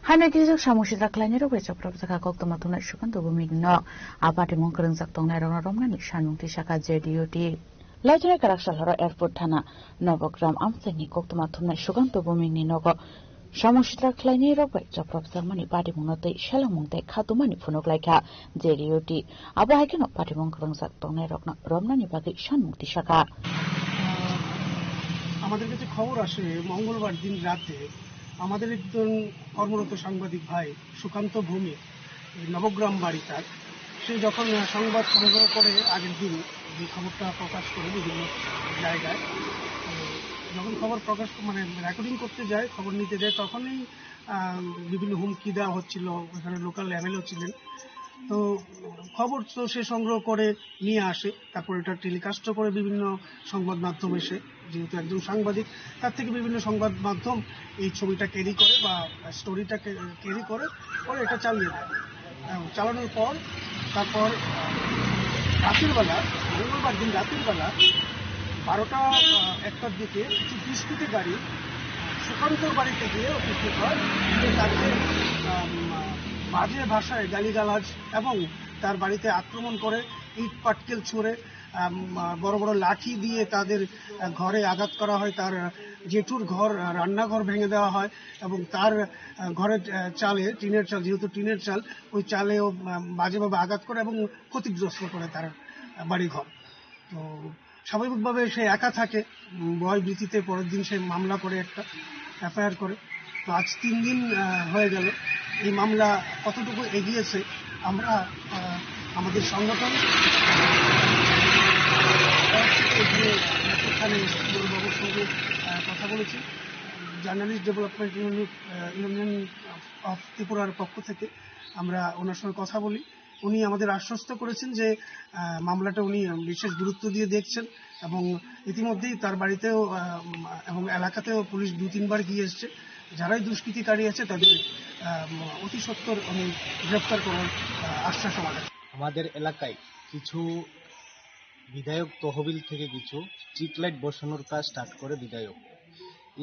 Hana kijak samusi raklani ro becha propsaka kok tomatuna shukanto bumig no apati mongkreng sak tongnai rona romnani shanung tisaka JDUT Laitore Karakshal Horo Airport Thana Novogram Amsani Koktoma Thumna Shuganto Bumini Nogo Shamushitra Klani Robai Joprop Sarmani Party Mungote Shalamungte Katumani Funoglaika JDUT Abahikano Party Monkrong Sak Tongnai Rokna Romnani Bagi Shanmukti Shaka আমাদের কাছে খবর আসে মঙ্গলবার দিন রাতে আমাদের একজন কর্মরত সাংবাদিক ভাই সুকান্ত ভৌমিক নবগ্রাম বাড়ি তার সে যখন সংবাদ সংগ্রহ করে আগের দিন যে খবরটা প্রকাশ করে বিভিন্ন জায়গায় যখন খবর প্রকাশ মানে রেকর্ডিং করতে যায় খবর নিতে যায় তখনই বিভিন্ন হুমকি দেওয়া হচ্ছিল ওখানে লোকাল এমএলএ ছিলেন তো খবর তো সে সংগ্রহ করে নিয়ে আসে তারপর এটা টেলিকাস্ট করে বিভিন্ন সংবাদ মাধ্যম এসে যেহেতু একজন সাংবাদিক তার থেকে বিভিন্ন সংবাদ মাধ্যম এই ছবিটা ক্যারি করে বা স্টোরিটা ক্যারি করে পরে এটা চালিয়ে দেয় চালানোর পর তারপর রাতের বেলা মঙ্গলবার দিন রাতের বেলা 12টা 1টার দিকে কিছু দুষ্কৃতী গাড়ি সুকান্তর বাড়িতে গিয়ে উপস্থিত হয় তাকে বাজে ভাষায় গালিগালাজ এবং তার বাড়িতে আক্রমণ করে ইট পাটকেল ছুঁড়ে বড় বড় লাঠি দিয়ে তাদের ঘরে আঘাত করা হয় তার জেঠুর ঘর রান্নাঘর ভেঙে দেওয়া হয় এবং তার ঘরের চালে টিনের চাল যেহেতু টিনের চাল ওই চালেও বাজেভাবে আঘাত করে এবং ক্ষতিগ্রস্ত করে তার বাড়িঘর তো স্বাভাবিকভাবে সে একা থাকে ভয় ভীতিতে পরের দিন সে মামলা করে একটা এফআইআর করে তো আজ 3 দিন হয়ে গেল এই মামলা কতটুকু এগিয়েছে আমরা আমাদের সংগঠন এখানে বাবুর সঙ্গে কথা বলেছি জার্নালিস্ট ডেভেলপমেন্ট ইউনিয়ন অফ ত্রিপুরার পক্ষ থেকে আমরা ওনার সঙ্গে কথা বলি উনি আমাদের আশ্বস্ত করেছেন যে মামলাটা উনি বিশেষ গুরুত্ব দিয়ে দেখছেন এবং ইতিমধ্যেই তার বাড়িতেও এবং এলাকাতেও পুলিশ 2-3 বার গিয়ে এসছে যারাই দুষ্কৃতিকারী আছে তাদের অতি সত্বর উনি গ্রেফতার করার আশ্বাস আমাদের আমাদের এলাকায় কিছু বিধায়ক তহবিল থেকে কিছু স্ট্রিট লাইট বসানোর কাজ স্টার্ট করে বিধায়ক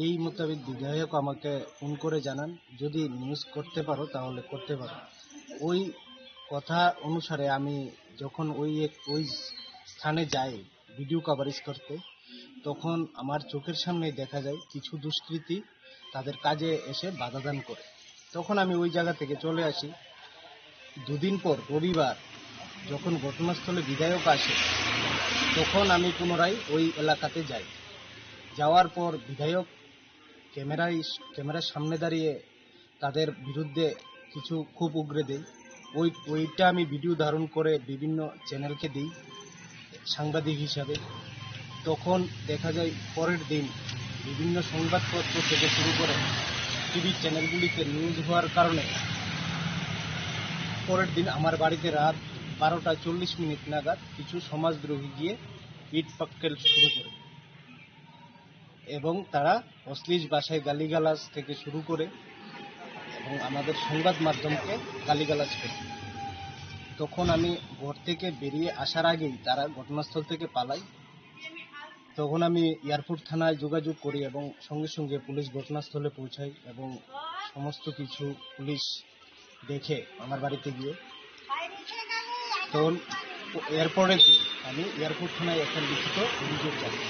এই মোতাবেক বিধায়ক আমাকে ফোন করে জানান যদি নিউজ করতে পারো তাহলে করতে পারো ওই কথা অনুসারে আমি যখন ওই স্থানে যাই ভিডিও কভারেজ করতে তখন আমার চোখের সামনে দেখা যায় কিছু দুষ্কৃতী তাদের কাজে এসে বাধাদান করে তখন আমি ওই জায়গা থেকে চলে আসি 2 দিন পর রবিবার যখন ঘটনাস্থলে বিধায়ক আসে তখন আমি পুনরায় ওই এলাকাতে যাই যাওয়ার পর বিধায়ক ক্যামেরার সামনে দাঁড়িয়ে তাদের বিরুদ্ধে কিছু খুব উগরে দেয় ওইটা আমি ভিডিও ধারণ করে বিভিন্ন চ্যানেলকে দিই সাংবাদিক হিসাবে তখন দেখা যায় পরের দিন বিভিন্ন সংবাদপত্র থেকে শুরু করে টিভি চ্যানেলগুলিতে নিউজ হওয়ার কারণে পরের দিন আমার বাড়িতে রাত 12টা 40 মিনিট নাগাদ কিছু সমাজদ্রোহী গিয়ে ইট পাটকেল শুরু করে এবং তারা অশ্লীল ভাষায় গালিগালাজ থেকে শুরু করে এবং আমাদের সংবাদ মাধ্যমকে গালিগালাজ করে। তখন আমি ঘর থেকে বেরিয়ে আসার আগেই তারা ঘটনাস্থল থেকে পালায়। তখন আমি এয়ারপোর্ট থানায় যোগাযোগ করি এবং সঙ্গে সঙ্গে পুলিশ ঘটনাস্থলে পৌঁছাই এবং সমস্ত কিছু পুলিশ দেখে আমার বাড়িতে গিয়ে তখন এয়ারপোর্টের দিন আমি এয়ারপোর্ট থানায় একটা লিখিত অভিযোগ জানাই।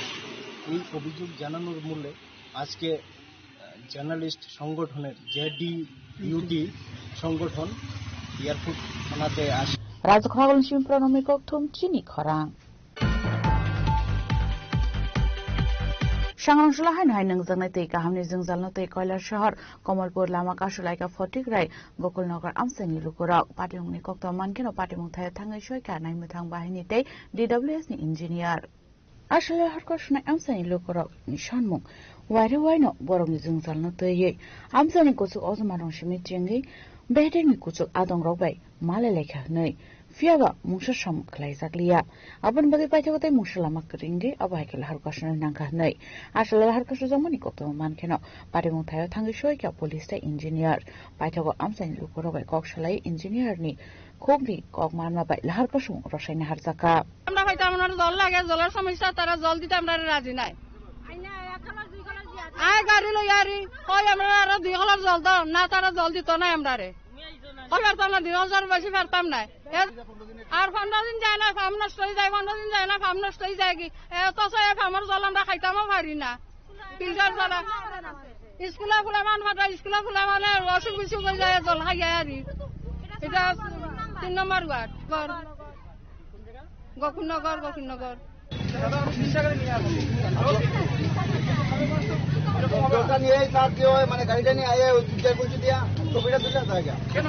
এই অভিযোগ জানানোর মূলে আজকে জার্নালিস্ট সংগঠনের JDUT সংগঠন এয়ারপোর্ট থানাতে আসে। রাজখরাগল সিমপ্রনমি কক্থুম চিনি খরাং सांग्रांसुला हाय नोंजोंनाय तै गाहामनि जोंजालनो तै कयलार शहर कमलपुर लामा कासुलायका फटिग्राय गोकुलनगर आमसानि लुकुराव पाटिमुंनि कक्ता मानकेनो पाटिमुं थाय थाङै सयका नायमुथां बाहायनि तै DWS नि इन्जिनियार आसले हरकसनाय आमसानि लुकुराव निशानमुं वाइरे वाइनो बरंनि जोंजालनो तैयै आमसानि कुसु अजमारं सिमि चिंगि बेहेदेंनि कुसु आदंरावबाय मालायलायखा नै फियाबा मुंसा सम खलायजागलिया अपन बगे पाइथागतै मुंसा लामा करिंगे अबायकेल हरकसनाय नांगा नै आसले हरकसु जमनि कक्ता मानकेनो पाटिमुं थाय थाङै सयका पुलिस तै इन्जिनियार पाइथागो आमसानि लुकुरावबाय कक्सलाय इन्जिनियारनि খুবই কক মানবা পাই লাহার কসম রসায়নে হারজাকা আমরা ভাই আমরা জল লাগে জলের সমস্যা তারা জল দিতে আমরা রাজি নাই আয় গাড়ি লই আরি কই আমরা আর 2 কলার জল দাও না তারা জল দিত না আমরা রে কই পারতাম না 2000 বেশি পারতাম না আর 15 দিন যায় না ফার্ম নষ্ট হয়ে যায় 15 দিন যায় না ফার্ম নষ্ট হয়ে যায় কি এত সে ফার্মের জল আমরা খাইতামও পারি না ফিল্টার ছাড়া স্কুলে ফুলা মান ফাটা স্কুলে ফুলা মানে অসুখ বিসুখ হয়ে যায় জল খাই আরি এটা 3 নম্বর ওয়ার্ড গোকুলনগর মানে গাড়িটা নিয়ে আয়ে টিচার বলছি দিয়া ছবিটা তুলে জায়গা কেন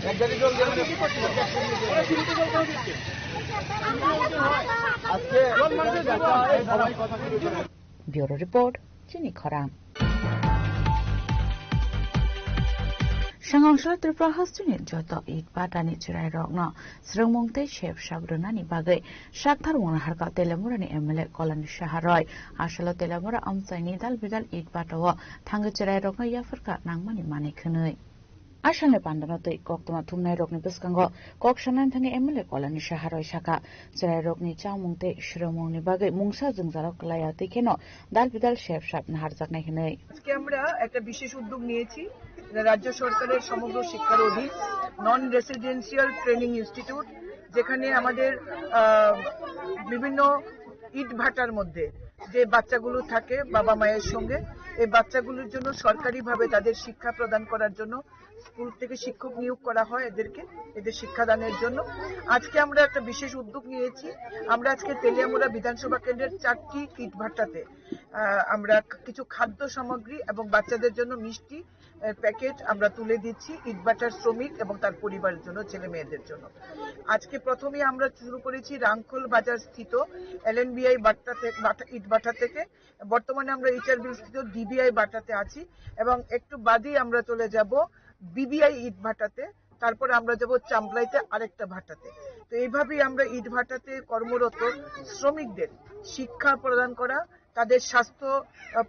এক গাড়ি জল ব্যুরো রিপোর্ট চিনি খরাং सांगांसला त्रिपुरा हस्तनि जत इट बाटानि चिराय रगनो स्रंमंगते शेफ साबरनानि बागै साकथार वना हारका तेलेमुरानि MLA कलानि साहारय आसला तेलेमुरा आमसाइनि दाल बिदाल इट बाटाव थांगो चिराय रगनो याफरका नांमानि माने खनै आसामनि पान्दानतै कक्तमा थुमनाय रगनि बसकांगो कक्सनान थांगे MLA कलानि साहारय साका चिराय रगनि चामुंगते स्रंमंगनि बागै मुंसा जोंजाराव कलाया तैखेनो दाल बिदाल शेफ साब नाहारजाकनाय खनै আজকে আমরা একটা বিশেষ উদ্যোগ নিয়েছি রাজ্য সরকারের সমগ্র শিক্ষার অধীন নন রেসিডেন্সিয়াল ট্রেনিং ইনস্টিটিউট যেখানে আমাদের বিভিন্ন ইট ভাটার মধ্যে যে বাচ্চাগুলো থাকে বাবা মায়ের সঙ্গে এই বাচ্চাগুলোর জন্য সরকারিভাবে তাদের শিক্ষা প্রদান করার জন্য স্কুল থেকে শিক্ষক নিয়োগ করা হয় এদের শিক্ষাদানের জন্য আজকে আমরা একটা বিশেষ উদ্যোগ নিয়েছি আমরা আজকে তেলিয়ামুড়া বিধানসভা কেন্দ্রের 4টি ইট ভাটাতে আমরা কিছু খাদ্য সামগ্রী এবং বাচ্চাদের জন্য মিষ্টি প্যাকেট আমরা তুলে দিচ্ছি ইটভাটার শ্রমিক এবং তার পরিবারের জন্য ছেলে মেয়েদের জন্য আজকে প্রথমে আমরা শুরু করেছি রাংখোল বাজার স্থিত LNBI ইটভাটা থেকে বর্তমানে আমরা HRB স্থিত DBI বাটাতে আছি এবং একটু বাদেই আমরা চলে যাব BBI ইটভাটাতে তারপরে আমরা যাব চাম্পলাইতে আরেকটা ভাটাতে তো এইভাবেই আমরা ইটভাটাতে কর্মরত শ্রমিকদের শিক্ষা প্রদান করা তাদের স্বাস্থ্য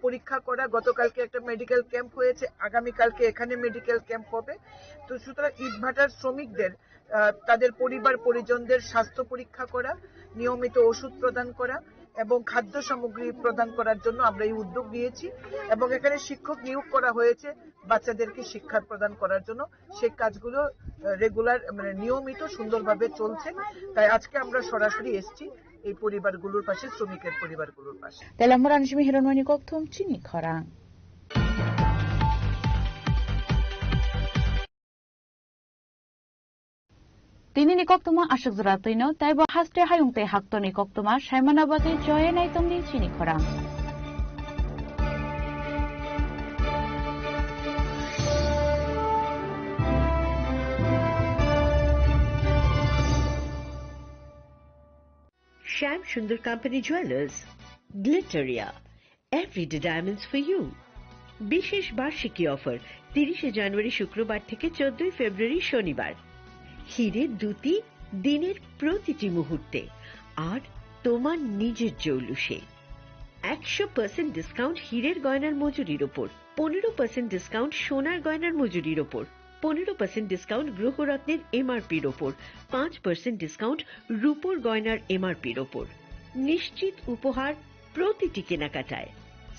পরীক্ষা করা গতকালকে একটা মেডিকেল ক্যাম্প হয়েছে আগামীকালকে এখানে মেডিকেল ক্যাম্প হবে তো সুতরাং ইটভাটার শ্রমিকদের তাদের পরিবার পরিজনদের স্বাস্থ্য পরীক্ষা করা নিয়মিত ওষুধ প্রদান করা এবং খাদ্য সামগ্রী প্রদান করার জন্য আমরা এই উদ্যোগ নিয়েছি এবং এখানে শিক্ষক নিয়োগ করা হয়েছে বাচ্চাদেরকে শিক্ষা প্রদান করার জন্য সেই কাজগুলো রেগুলার মানে নিয়মিত সুন্দরভাবে চলছে তাই আজকে আমরা সরাসরি এসেছি এই পরিবারগুলোর পাশে শ্রমিকের পরিবারগুলোর পাশে তেলামুরা নিশমি হিরণমণি কক্থম চিনি খরাং তিনি নিকক্তমা আশক জরা তৈন তাইব হাস্তে হায়ুংতে হাক্ত নিকক্তমা সাইমানাবাদে জয়ে নাইতমনি চিনি খরাং Shyam Sundar Company Jewelers, Glitteria, everyday diamonds for you. বিশেষ বার্ষিকী অফার 30 জানুয়ারি শুক্রবার থেকে 14 ফেব্রুয়ারি শনিবার। হিরের দুটি দিনের প্রতিটি মুহূর্তে আর তোমার নিজের জৌলুসে। 100% ডিসকাউন্ট হীরের গয়নার মজুরির ওপর, 15% ডিসকাউন্ট সোনার গয়নার মজুরির ওপর, 15% ডিসকাউন্ট গ্রহরত্নের এমআরপির ওপর, 5% ডিসকাউন্ট রূপোর গয়নার এমআরপির ওপর। নিশ্চিত উপহার প্রতিটি কেনাকাটায়।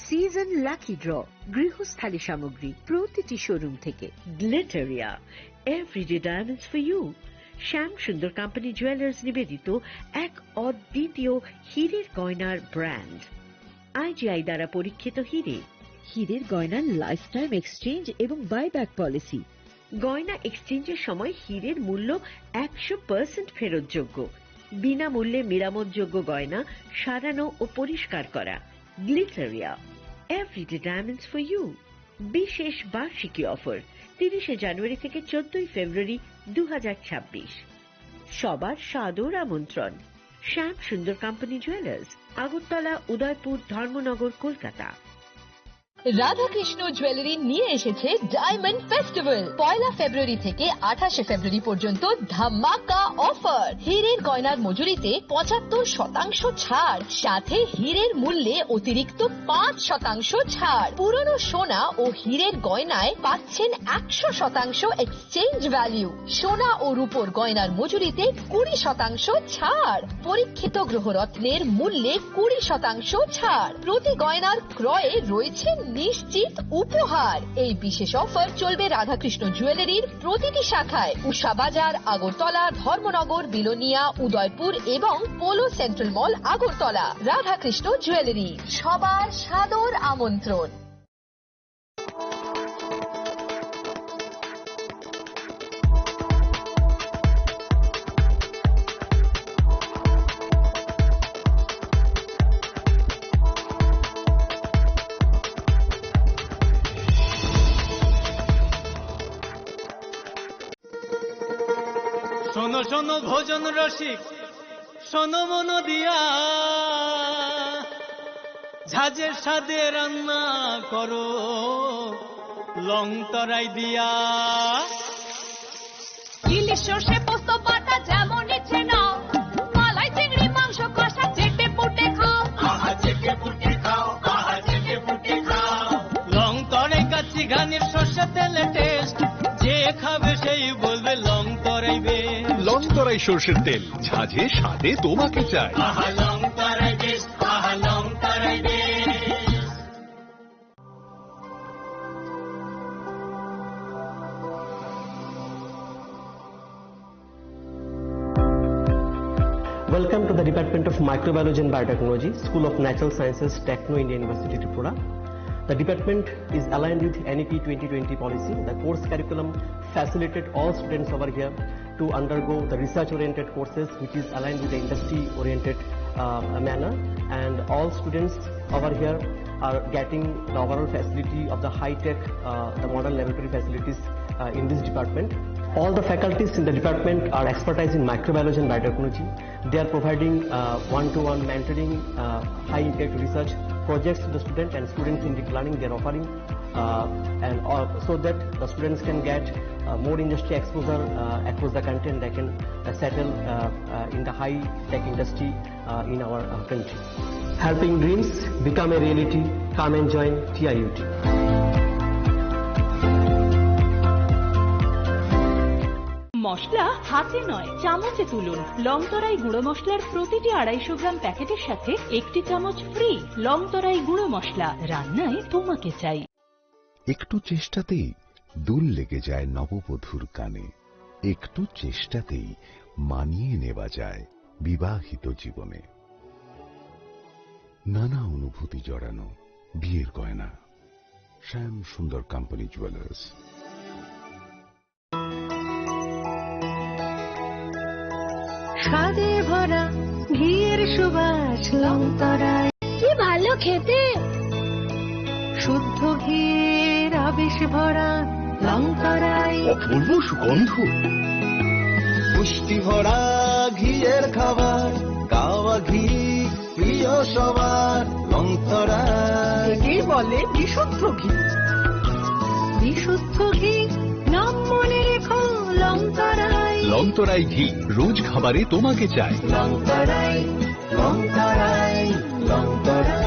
সিজন লাকি ড্র গৃহস্থালী সামগ্রী প্রতিটি শোরুম থেকে। Glitteria, everyday diamonds for you. Shyam Sundar company jewellers নিবেদিত এক অদ্বিতীয় হীরের গয়নার ব্র্যান্ড। আইজিআই দ্বারা পরীক্ষিত হীরে। হীরের গয়নার লাইফ টাইম এক্সচেঞ্জ এবং বাইব্যাক পলিসি। গয়না এক্সচেঞ্জের সময় হীরের মূল্য 100% ফেরতযোগ্য। বিনামূল্যে মেরামতযোগ্য গয়না সারানো ও পরিষ্কার করা। Glitteria, everyday diamonds for you. বিশেষ বার্ষিকী অফার 30 জানুয়ারি থেকে 14 ফেব্রুয়ারি 2026। সবার সাদর আমন্ত্রণ। শ্যাম Sundar company jewellers, Agartala, Udaipur, Dharmanagar, Kolkata. Radhakrishna jewellery নিয়ে এসেছে ডায়মন্ড ফেস্টিভ্যাল। 1 ফেব্রুয়ারি থেকে 28 ফেব্রুয়ারি পর্যন্ত ধামাকা অফার। হীরের গয়নার মজুরিতে 75% ছাড়, সাথে হীরের মূল্যে অতিরিক্ত 5% ছাড়। পুরনো সোনা ও হীরের গয়নায় পাচ্ছেন 100% এক্সচেঞ্জ ভ্যালু। সোনা ও রূপোর গয়নার মজুরিতে 20% ছাড়। পরীক্ষিত গ্রহরত্নের মূল্যে 20% ছাড়। প্রতি গয়নার ক্রয়ে রয়েছে নিশ্চিত উপহার। এই বিশেষ অফার চলবে রাধাকৃষ্ণ জুয়েলারির প্রতিটি শাখায়, উষা বাজার, আগরতলা, ধর্মনগর, বিলোনিয়া, উদয়পুর এবং পোলো সেন্ট্রাল মল, আগরতলা। রাধাকৃষ্ণ জুয়েলারি, সবার সাদর আমন্ত্রণ। শোনো শোনো ভোজন রসিক, শোনো মন দিয়া, ঝাঁঝের সাদে রান্না করো লং তরাই দিয়া। ইলিশ সর্ষে পোস্ত বাটা যেমন ইচ্ছে নাও, মালাই চিংড়ি মাংস কষা চেটে পুটে খাও, আহা চেটে পুটে খাও, আহা চেটে পুটে খাও। লং তরাই কাচ্চি ঘানির সর্ষে তেলে টেস্ট, যে খাবে সেই বলবে লং তরাইবে। লং তরাই সর্ষের তেল, ঝাঁঝে স্বাদে তোমাকে চাই। আহা লং তরাই বেশ, আহা লং তরাই বেশ। Welcome to the Department of Microbiology and Biotechnology, School of Natural Sciences, Techno India University, Tripura. The department is aligned with NEP 2020 policy. The course curriculum facilitated all students over here to undergo the research-oriented courses, which is aligned with the industry-oriented manner. And all students over here are getting the overall facility of the high-tech, the modern laboratory facilities in this department. All the faculties in the department are expertise in microbiology and biotechnology. They are providing one-to-one mentoring, high-impact research projects to the student, and students in deep learning they are offering, and so that the students can get more industry exposure across the country, and they can settle in the high-tech industry in our country. Helping dreams become a reality. Come and join TIUT. মশলা হাতে নয় চামচে তুলুন। Long তরাই গুঁড়ো মশলার প্রতিটি 250 গ্রাম প্যাকেটের সাথে 1টি চামচ ফ্রি। লং তরাই গুঁড়ো মশলা, রান্নায় তোমাকে চাই। একটু চেষ্টাতেই দুল লেগে যায় নববধূর কানে, একটু চেষ্টাতেই মানিয়ে নেওয়া যায় বিবাহিত জীবনে। নানা অনুভূতি জড়ানো বিয়ের গয়না। শ্যাম সুন্দর কোম্পানি জুয়েলার্স। স্বাদে ভরা ঘিয়ের সুবাস লং তরাই, কি ভালো খেতে। শুদ্ধ ঘিয়ের আবেশ ভরা লং তরাই, অপূর্ব সুগন্ধ। পুষ্টি ভরা ঘিয়ের খাবার, গাওয়া ঘি প্রিয় সবার লং তরাই। একে বলে বিশুদ্ধ ঘি। বিশুদ্ধ ঘি নাম মনে রেখো লং তরাই। লং তরাই ঘি রোজ খাবারে তোমাকে চাই। Longtarai. Longtarai Longtarai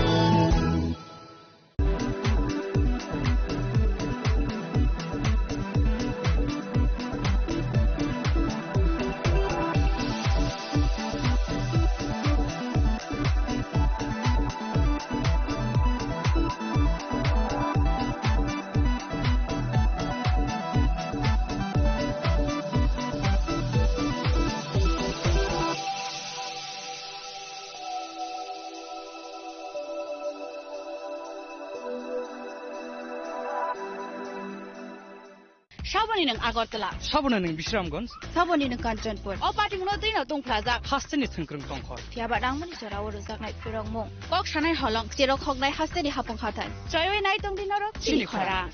Shabani ng Agartala. Sabona ng Bisramganj. Shabani ng Kanchanpur. O party mo din na tong plaza. Hasten ni Tungkrung Tongkhor. Tiya ba dang man sara waro sak nai pirong mo. Kok sanai holong tiro khok nai hasten ni hapong khatan. Choy nai tong dinarok chini khora.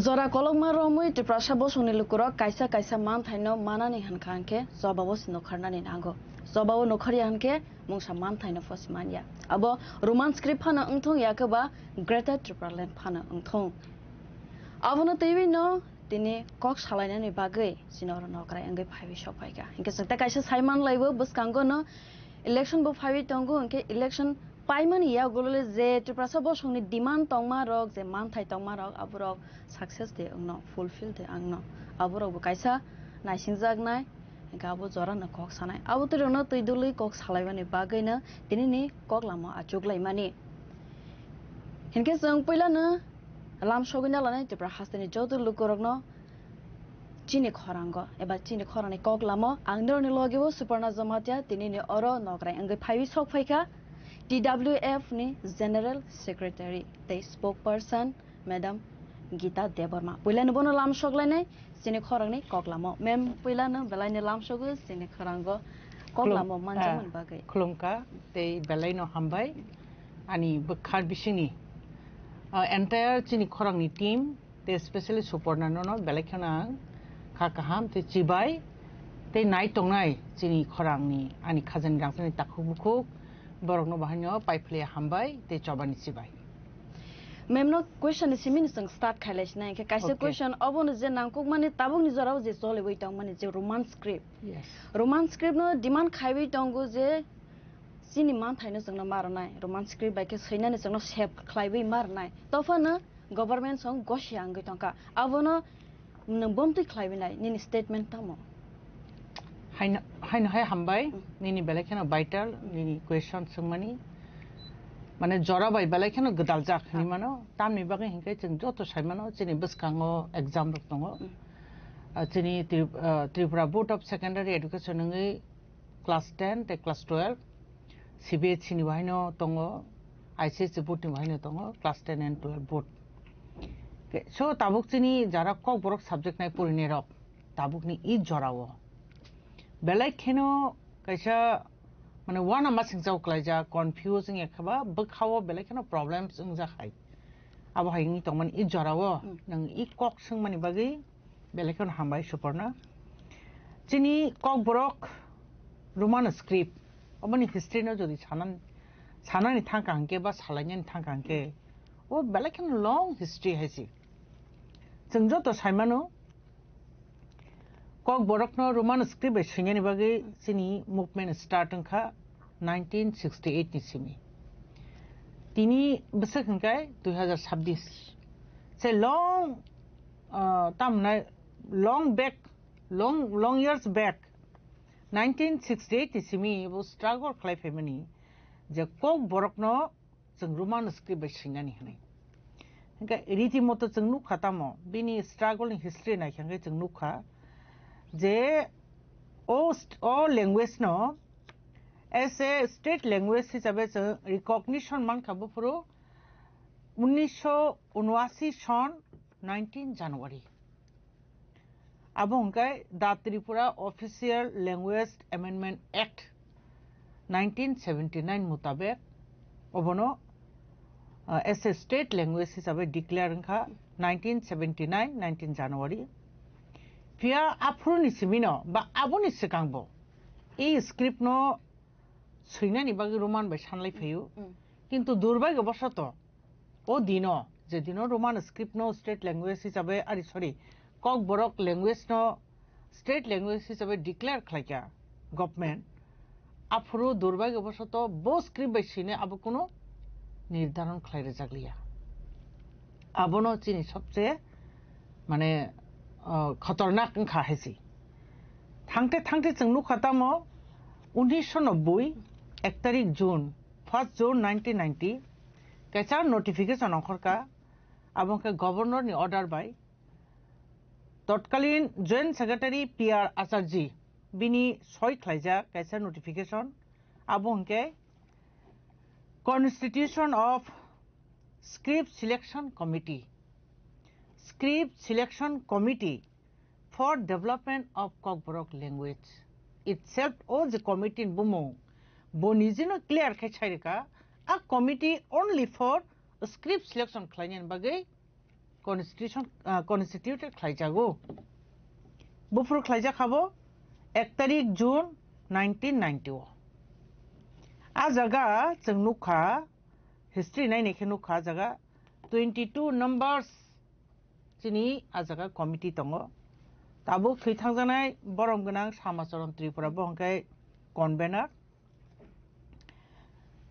Zora kolongma romui te prasabo sunilukuro kaisa kaisa man thaino manani hankanke zobawo sinokharnani nango zobawo nokhari hanke mungsa man thaino fosmania abo roman script phana ungthong yakaba greater triparland phana ungthong abono tewi no tini kok salainani bagai sinoro nokrai angai phaibi sopaiga inke sakta kaisa saiman laibo buskango no election bo phaibi tongo inke election paimani ya golole je triprasabo sungni demand tongma rok je man thai tongma rok aborok success de angno fulfill de angno aborok bo kaisa naisingjak nai gabo jora na kok sanai abo to no tuiduli kok salaibani bagai na tini ni kok lama achuglai mani hinke jong poila na lam sogina lanai tripra hastani jodu lukorok no chini khorango eba chini khorani kok lama angdor ni logebo suparna jamatia tini ni oro nokrai angai phaibi sok phaika TWF ni General Secretary, the spokesperson, Madam Gita Deborma. Puila ni bono lam shoglai nei sini khorang ni koklamo. Mem puila na belai ni lam shogu sini khorango koklamo manjamun bagai. Klumka te belai no hambai ani bukhar bisini. Entire chini khorang ni team te especially suporna no belai khana khakaham te chibai te nai tongnai chini khorang ni ani khajan rangpani takhubukuk borokno bahanyo paiphle hambai te chobani sibai memno question simin sang start khailash na ke kaise question obon je nangkuk mani tabung ni jorao je chole wei tong mani je roman script yes roman script no demand khaibi tongo je sini man thaino jangna marnai roman script bai ke saina ni jangna sep khlaibi marnai tofana government song goshi angai tongka abono nang bom tu khlai binai ni statement tamo hain hai hambai ni belai kheno vital ni question sungmani মানে জরাবাই বেলাই কেন গদাল জাখনি মানো তামনি বাগে হিংকাই जों যত সাইমানো চিনি বসকাঙ্গো exam दङ চিনি Tripura board of secondary education नङै क्लास 10 ते क्लास 12 सीबीएसई नि बाहायनो दङ आईसीएसई बोर्ड नि बाहायनो दङ क्लास 10 and 12 बोर्ड सो ताबुक चिनि जारा কক बरक सब्जेक्ट नाय परिने रक ताबुक नि इ जरावो बेलाई केनो कैसा মানে ওয়ান আমার সিংজাও ক্লাইজা কনফিউজিং এখাবা বখাও বেলে কেন প্রবলেমস ইং জাখাই আবো হাইনি তমান ই জরাও নং ই কক সিং মানি বাগি বেলে কেন হামবাই সুপর্ণা চিনি কক বরক রোমান স্ক্রিপ্ট অমানি হিস্ট্রি ন যদি সানানি থাকাঙ্কে বা সালাইনি থাকাঙ্কে ও বেলে কেন লং হিস্ট্রি হাইছি जों যত সাইমানো কক বরকনো রোমান স্ক্রিপ্ট সিংনি বাগি চিনি মুভমেন্ট স্টার্ট খা 1968 नि सिमी तिनी बोसोर खंखाय 2026 से लॉन्ग तामना लॉन्ग इयर्स बैक 1968 नि सिमी वो स्ट्रगल खालायफायमानि जे কক बरकनो जों रोमान स्क्रिप्ट सिंगानि हनै हंगा रीति मतो जों नुखातामो बिनि स्ट्रगल नि हिस्ट्री नायखांगाय जों नुखा जे ओ लैंग्वेज नो as a state language हिसाबै जों रिकॉग्निशन मान खाबुफोरो 1979 सन 19 जानुवारी आबोंकाय दा Tripura official language amendment act 1979 मुताबिक ओबनो as a state language हिसाबै डिक्लेयर खा 1979 19 जानुवारी फिया आफ्रुनि सिमिनो बा आबोनि सिगांबो ए स्क्रिप्ट नो सैनानि बागै रोमान बाय सानलाय फैयो किन्तु दुर्भाग्यवशत ओ दिनो जे दिनो रोमान स्क्रिप्ट नो स्टेट लैंग्वेज हिसाबै आरि सरी কক बरक लैंग्वेज नो स्टेट लैंग्वेज हिसाबै डिक्लेयर खालायका गवर्नमेंट आफुरो दुर्भाग्यवशत बो स्क्रिप्ट बाय सैने आबो कोनो निर्धारण खालायरे जागलिया आबोनो चिनि सबसे माने खतरनाक खा हैसी थांते जों नुखातामो 1990 1 तारीख जून 1 जून 1990 कैसा नोटिफिकेशन अंखरका आबोंके गवर्नर नि ऑर्डर बाय तत्कालीन जॉइंट सेक्रेटरी पीआर आचार्य बिनी सय खालायजा कैसा नोटिफिकेशन आबोंके constitution of script selection committee for development of Kokborok language itself or the committee in Bumo Bonizino clear Kacharika a committee only for script selection Klanian Bagay constituted Klajago Bufur Klaja Habo 1 तारीख जून 1991 Azaga Zangnuka history 9 Ekenuka Zaga 22 numbers Chini Azaga committee Tongo Tabo थैथांजानाय बरम गोनां समाजरन त्रिपुरा बहंकाय convener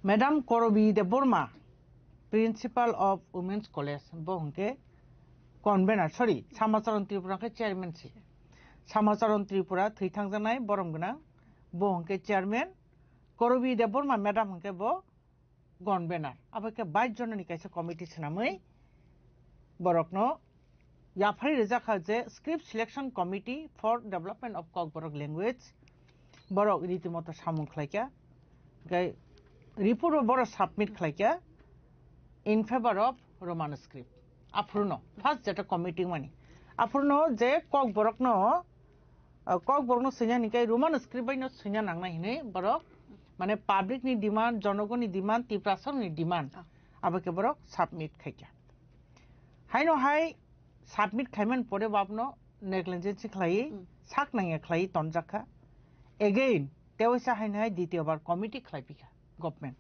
madam Karbi Debbarma principal of women's college बहंके convener sorry समाजरन त्रिपुरा के chairman सी समाजरन त्रिपुरा थैथांजानाय बरम गोनां बहंके चेयरमैन करबी देबबर्मा मैडम हंके बो कनभेनर आबके 22 जननि कायसे कमिटी सनामै बरकनो याफारि रेजाखा जे script selection committee for development of Kokborok language बरक रीतिमतो सामुं खालायका गाय रिपोर्ट बरक सबमिट खालायका in favour of Roman script आफुरनो फर्स्ट जेटा कमिटी मानि आफुरनो जे কক बरकनो सैना निकाय रोमान स्क्रिप्ट बायनो सैना नांनाय हिनै बरक माने पब्लिक नि डिमांड जनगणनि डिमांड तिप्रासननि डिमांड आबके बरक सबमिट खायका हायनो हाय सबमिट खायमन परे बाबनो नेग्लिजेंसी खालायै साक नाङे खालायै तनजाखा एगेन तेवसा हायनाय द्वितीय बार कमिटी खालायपिखा गवर्नमेंट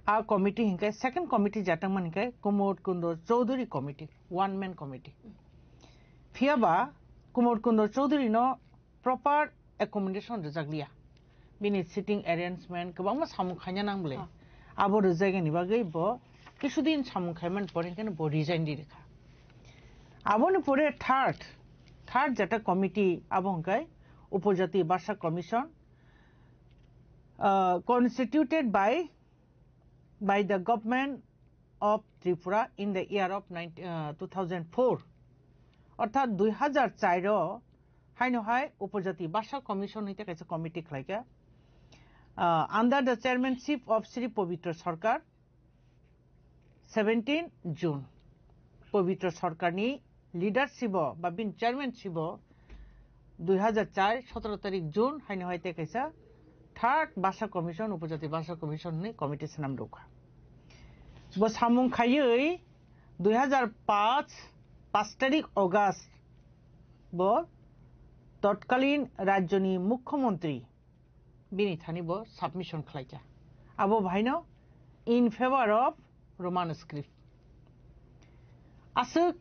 आ कमिटी हिंकाय सेकंड कमिटी जातमन हिंकाय Kumod Kundar Chowdhury committee one man committee फियाबा कुमोद कुंदर चौधरी नो प्रॉपर एकोमोडेशन रजागलिया बिनि सिटिंग अरेंजमेंट गोबां सामु खायना नांबले आबो रजायगनि बागै बो किछुदिन सामु खायमन परे केन बो रिजाइन दिरेखा আবনি পরে থার্ড যেটা কমিটি আবহংকাই উপজাতি ভাষা commission constituted by the government of Tripura in the year of 2004 অর্থাৎ 2004 হাইনো হাই উপজাতি ভাষা কমিশন হইতে কাছে committee খাইকা under the chairmanship of Sri Pavitra Sarkar 17 June Pavitra Sarkar ni leadership বা বিন chairmanship 2004 17 তারিখ জুন হাইনো হাইতে কাছে থার্ড ভাষা কমিশন উপজাতি ভাষা কমিশন ni কমিটি নাম রোখা bo samung khayei 2005 5 তারিখ অগাস্ট bo তৎকালীন রাজ্যনি মুখ্যমন্ত্রী বিনি থানি bo সাবমিশন খাইকা আবো ভাইনো in favour of Roman script আসুক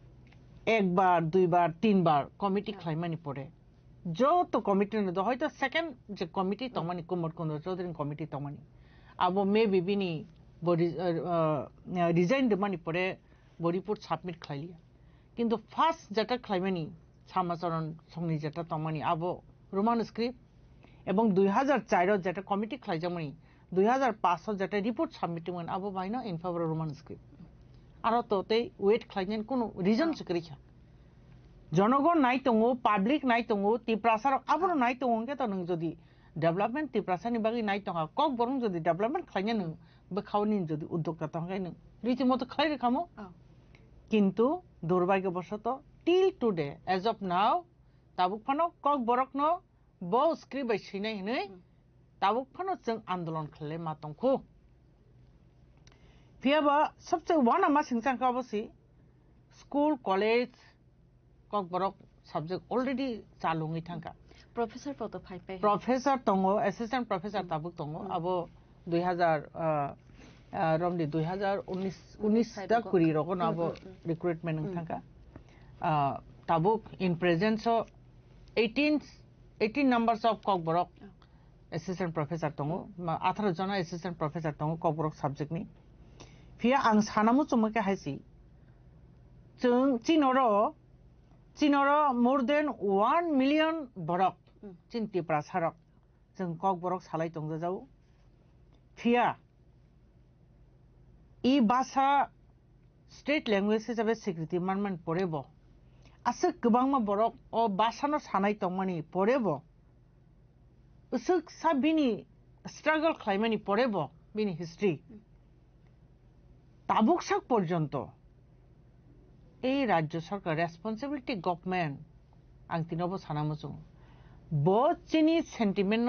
একবার দুইবার তিনবার কমিটি খাইমানি পড়ে যত কমিটি নদ হয়তো সেকেন্ড যে কমিটি তমানি কুমার কুন্দর চৌধুরী কমিটি তমানি আবো মে বিবিনি রিজাইন দেমানি পরে রিপোর্ট সাবমিট খাইলিয়া কিন্তু ফার্স্ট যেটা খাইমানি শ্যামাচরণ সংনি যেটা তমানি আবো রোমান স্ক্রিপ্ট এবং 2004 যেটা কমিটি খাইজামানি 2005 যেটা রিপোর্ট সাবমিট আবো বাইনা ইন ফেভার রোমান স্ক্রিপ্ট আর তোতে ওয়েট খাইজেন কোনো রিজন সকরিখা জনগণ নাই দङ পাবলিক নাই দङ তিপ্রাসার আবার নাই দङকে তো নং যদি ডেভেলপমেন্ট তিপ্রাসানি বাকি নাই দङ কক বরং যদি ডেভেলপমেন্ট খাইনে নং বখাওনি যদি উদ্যোক্তা তংগাই নং রীতিমতো খাই রেখামো কিন্তু দুর্ভাগ্যবশত till today as of now তাবুক ফানো কক বরক ন ব স্ক্রিপ্ট বাই সিনাই হनै তাবুক ফানো जों आंदोलन खाले मा दंखो फियाबा सबसे वाना मा सिंचांका अबसि school college Kokborok subject already চালুঙি থাকা প্রফেসর পদ ফাইপে প্রফেসর দङ অ্যাসিস্ট্যান্ট প্রফেসর তাবুক দङ আবো 2000 রমদি 2019 টা কুরি রকন আবো রিক্রুটমেন্ট থাকা তাবুক in presence 18 numbers of Kokborok assistant professor দङ 18 জন অ্যাসিস্ট্যান্ট প্রফেসর দङ কক বরক সাবজেক্ট नि फिया आं सानामु चुमके हाइसि जों चिनर मोर देन 1 मिलियन बरक चिन्ति प्रासारक जों कक बरक सालाय दङ जाउ फिया इ भाषा स्टेट लैंग्वेज हिसाबै स्वीकृति मानमान परेबो आसे गोबांमा बरक अ भाषानो सानाय दंमानि परेबो उसुक साबिनि स्ट्रागल खालामनानि परेबो बिनि हिस्ट्री তাবুকসাক পর্যন্ত এই রাজ্য সরকার রেসপন্সিবিলিটি গভর্নমেন্ট আং তিনবো সানামুজুং বচিনি সেন্টিমেন্ট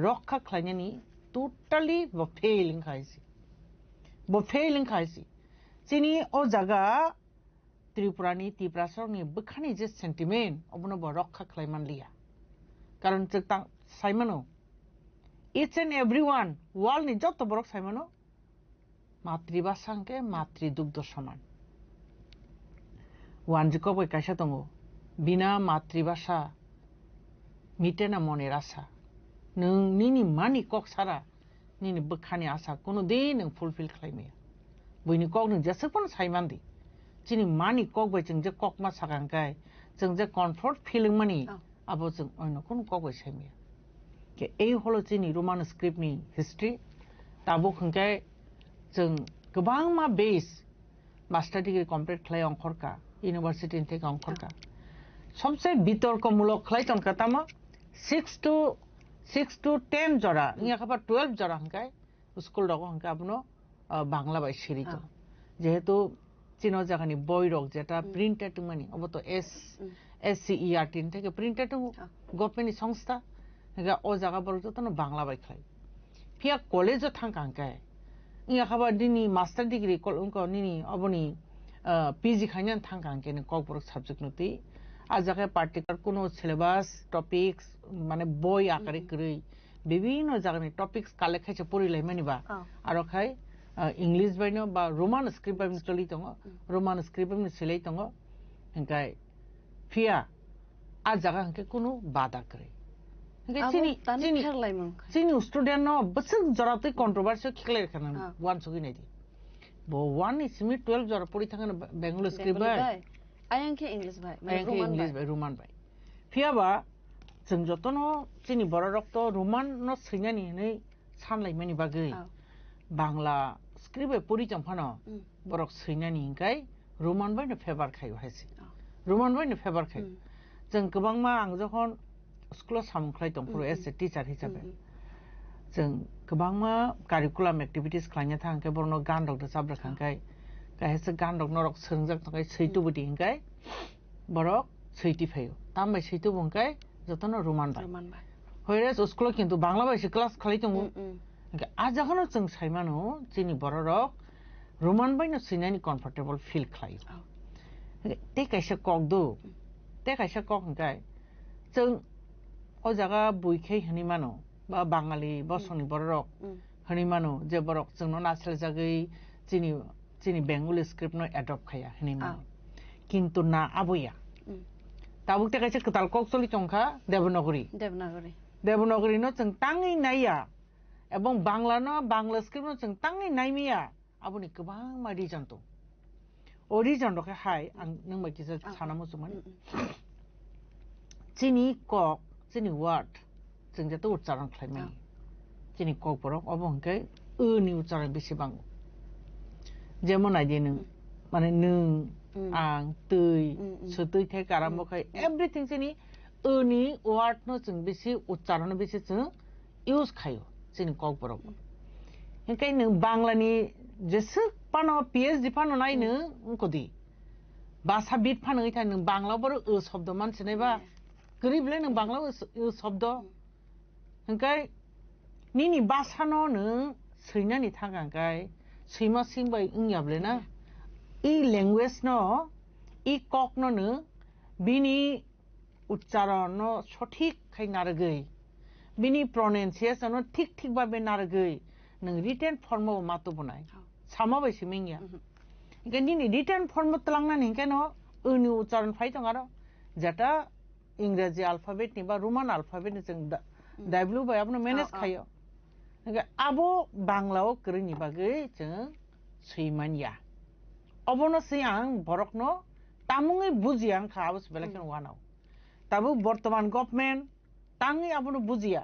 রক্ষা খাইনানি টোটালি বফেইলিং খাইছি চিনি ও জায়গা ত্রিপুরানি তিপ্রাসরনি বখানি যে সেন্টিমেন্ট অবনো রক্ষা খাইমান লিয়া কারণ जों সাইমানো ইচ এন্ড এভরিওয়ান ওয়ার্ল্ড নি যত বড় সাইমানো মাতৃভাষাকে মাতৃদুগ্ধ সমান ওয়ানজিকো বই কাইসা দङ বিনা মাতৃভাষা মিটে না মনের আশা নিনি মানি কক সারা নিনি বখানি আশা কোনো দিন ফুলফিল খাইমেया বইनि কক नों जेसेबां साइमानदि चिनि मानि কক बय जों जे কক मा सागांगाय जों जे कमफर्ट फिलिं मानि आबो जों अন্য কোন কক बय साइमेया के এই হলো চিনি রোমান স্ক্রিপ্টনি হিস্ট্রি তাবো খंगाय जों गोबां मा बेस मास्टार डिग्री कमप्लीट खालाय अंखरका यूनिवर्सिटी থেকে अंखरका सबसे বিতর্কমূলক খালাय তনকা তামা 6 to 10 জরা নিয়া খাবা 12 জরা হंगाय স্কুল রক হंगा আপনো বাংলা বাই সিরিত যেহেতু চিনো জাগানি বইরক যেটা প্রিন্টেড মানি অবতো SCERT থেকে প্রিন্টেড গভর্নমেন্ট সংস্থা হंगा ও জায়গা বড় তো বাংলা বাই খাই ফিয়া কলেজ থাঙ্কাঙ্কায় ইয়া খাবার দিনি মাস্টার ডিগ্রি কলঙ্ক নিনি অবনি পিজি খাইনান থাঙ্কাঙ্কে কক বড় সাবজেক্ট নতি আজাকে পার্টিকুলার কোনো সিলেবাস টপিকস মানে বই আকারে করি বিভিন্ন জায়গায় টপিকস কালেক্ট খাইছে পড়িলাই মানিবা আর খাই इंग्लिश बायनो बा रोमान स्क्रिप्ट बायनो चलि दङ रोमान स्क्रिप्ट बायनो सिलाइ दङ हंकाय फिया आ जगह हंके कोनो बाधा करे चिनी स्टूडेंट नो बसक जराते कंट्रोवर्सी खिले रखना वन सगी नै दि बो वन इस मी 12 जरा पड़ी थांगा बेंगलुरु स्क्रिप्ट बाय आयांखे इंग्लिश भाई इंग्लिश भाई रोमान भाई फियाबा जों जतनो जोंनि बर' रक्त रोमान न सैनानि नै सानलायमानि बागै बांला स्क्रिप्ट परिजनफानो बरक सैनानि हिंखाय रोमान भाइनो फेभार खायो हायसे रोमान भाइनो फेभार खायो जों गोबां मा आं जखन स्कुलाव सामुंख्लाय दं फर एस ए टिचार हिसाबै जों गोबां मा कारिकुलाम एक्टिभिटिस खालामनो थाखाय बरनो गान दं साब्रखांखाय गायसे गान दं नरक सोंजाक थाखाय सैतु बुदि हिंखाय बरक सैति फायो तामबाय सैतु बुंखाय जतनो रोमान भाइ हयरेस स्कुलाव किन्तु बांला भाइसो क्लास खालाय दं आजाखनो जों साइमानो जोंनि बर' रक रोमान भाइनो सैनानि कम्फर्टेबल फिल खालायो ते कायसे कक दो ते कायसे कक हिंखाय जों ओ जागा बुइखे हनि मानो बा बाङालि बसनि बर' रक हनि मानो जे बरक जोंनो नासेल जागै जोंनि बेंगली स्क्रिप्ट नो एडप्ट खाया हनि मानो किन्तु ना आबैया ताबुक ते कायसे कताल कक चलि चंखा देवनागरी नो जों ताङै नाया एबं Bangla no Bangla script no जों ताङै नायमिया आबुनि गोबां मा रिजन दं ओ रिजन दखे हाय आं नों बायदिसो साना मोसुमोन जोंनि कक जोंनि वार्ड जों जाते उच्चारण खालामनाय जोंनि कक बरक अबंखे नि उच्चारण बेसेबां जेमन आइदि नों माने नों आं तै सतै थे आरम्भखाय एभ्रिथिं जोंनि नि वार्ड नो जों बेसे उच्चारण बेसे जों इउज खायो जोंनि कक बरक हिंखाय नों बांलानि जेसे पानो PhD पानो नायनो उनकोदि भाषा बिद पानो इथा नों बांला बर शब्द मानसिनायबा गरीबले नों बांला शब्द हिंखाय निनि भाषानो नों सैनानि थागांखाय सैमा सिंबाय इंयाबले ना इ लैंग्वेज नो इ कक नो नों बिनि उच्चारण नो सठिक खाय नारगै बिनि प्रोनाउंसिएशन नो ठीक ठीक भाबे नारगै नों रिटेन फॉर्म मातो बनाय सामा बायसि मिंगिया इनके निनि रिटेन फॉर्म तलांनानि हिंके नो नि उच्चारण फाय दं आरो जाटा इंराजी अल्फाबेट नि बा रोमान अल्फाबेट नि जों दाइब्लु बाय आपनो मैनेज खायो इनके आबो बांलाओ करनि बागै जों सैमानिया अबनो सै आं बरकनो तामुङै बुजिया आं खाबस बेलेकन वानाव ताबु वर्तमान गवर्नमेंट ताङै आबनो बुजिया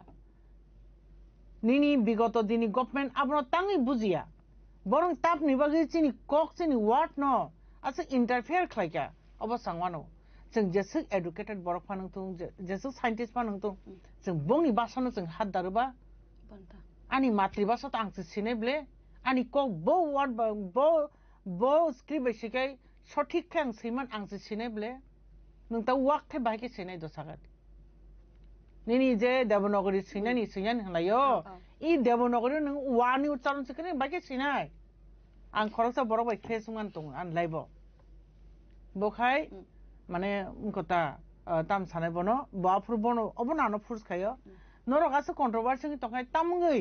निनि बिगत दिनि गवर्नमेंट आबनो ताङै बुजिया बरं ताप निबागै चिनि कक चिनि वार्ड न आसे इंटरफेयर खालायका अबसांवानो जों जेसे एडुकेटेड बरक फानंतुं जेसे साइंटिस्ट फानंतुं जों बंनि भाषानो जों हात दारुबा आनि मातृभाषा त आंसो सिनायब्ले आनि कक बो वार्ड बो स्क्रिप्ट बेसिकै सठिक खाय आं सैमान आंसो सिनायब्ले नों ता वाक्थे बायके सिनाय दसागत निनि जे देवनागरी सैनानि हलायो इ देवनागरी नों वानि उच्चारण सिकने बायके सिनाय आं खरसा बरक बाय खेसुमान दं आन लाइबो बखाय माने उनकोता ताम सानाय बनो बाफुर बनो अबनानो फुर्स खायो नरक आसे कंट्रोवर्सी तखाय तामगै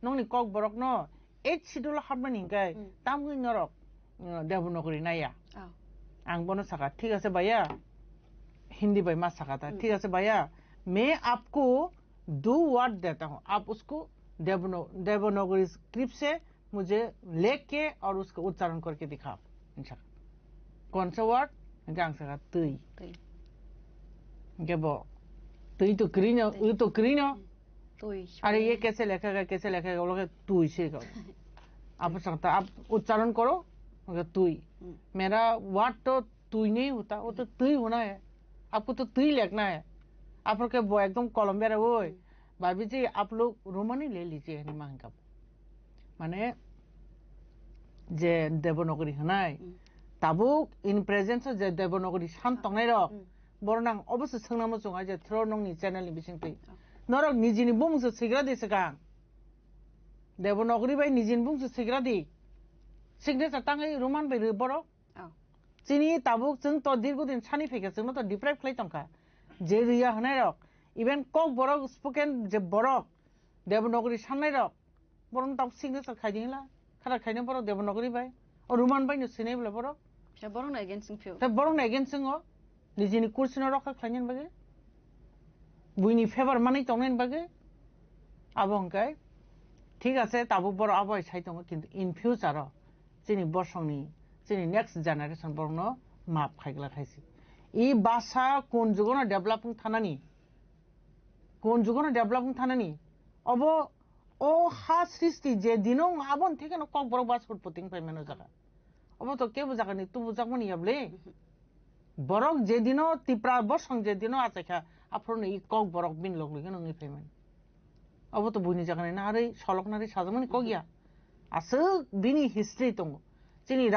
नंनि कक बरक न 8 शिड्यूल हाबनानि हिंखाय तामगै नरक देवनागरी नाया आं बनो साका ठीक है भैया हिंदी भाई मा सका था ठीक है भैया मैं आपको 2 वर्ड देता हूँ आप उसको देवनागरी स्क्रिप्ट से मुझे लेख के और उसका उच्चारण करके दिखाओ कौन सा वर्ड गांग सका तुई क्या बो तुई तो करीनो ये तो करीनो अरे ये कैसे लिखेगा वो लोग तुई से आप सकता आप उच्चारण करो तुई मेरा वर्ड तो तुई नहीं होता वो तो तुई होना है आपको तो तुई लिखना है आप लोग वो एकदम कोलंबिया वो भाभी जी आप लोग रोमानी ले लीजिए मांग का माने जे देवनागरी हनाय ताबुक इन प्रेजेंस जे देवनागरी शांतंनाय रक बरनां अबसे सोंना मोजोंआ जे थ्रो नंनि चैनल नि बिसिंथै नरक निजिनि बुंसो सिग्रा दिसगां देवनागरी बाय निजिनि बुंसो सिग्रा दि सिग्नेचर ताङै रोमान बाय बरक चिनि ताबुक जों तो दीर्घदिन सानि फैगा जों तो डिप्राइभ खालाय तंखा जे रिया हनाय रक इभेन कक बरक स्पोकेन जे बरक देवनागरी साननाय रक बरन ताब सिग्नेचर खायदिंला खारा खायनो बरक देवनागरी बाय और रोमान बाय नो सिनायब्ला बरक बरन एगेन्स्ट फिउ बरन एगेन्स्ट जों निजिनि कुर्सिनो रखा खायनो बागे बुइनि फेवर मानै तंनायनि बागे आबो हंखाय ठीक আছে ताबो बर आबो साइ दङ किन्तु इन फ्यूचार जोंनि बरसंनि जोंनि नेक्स्ट जेनारेशन बरनो মাপ খাইগলা খাইছি এই ভাষা কোন যুগনো ডেভেলপিং থানানি অব ও হা সৃষ্টি যে দিনও আবন থেকে না কক বড় বাস উৎপত্তি পাইমেন জায়গা অব তো কে বুঝাকা নি তু বুঝাকবো নি আবলে বরক যে দিনও তিপ্রা বসং যে দিনও আছে খা আপনার এই কক বরক বিন লগ লগে নঙি পাইমেন অব তো বুঝনি জায়গা না আরে সলক নারী সাজামনি কগিয়া আছে বিনি হিস্ট্রি দङ जोंनि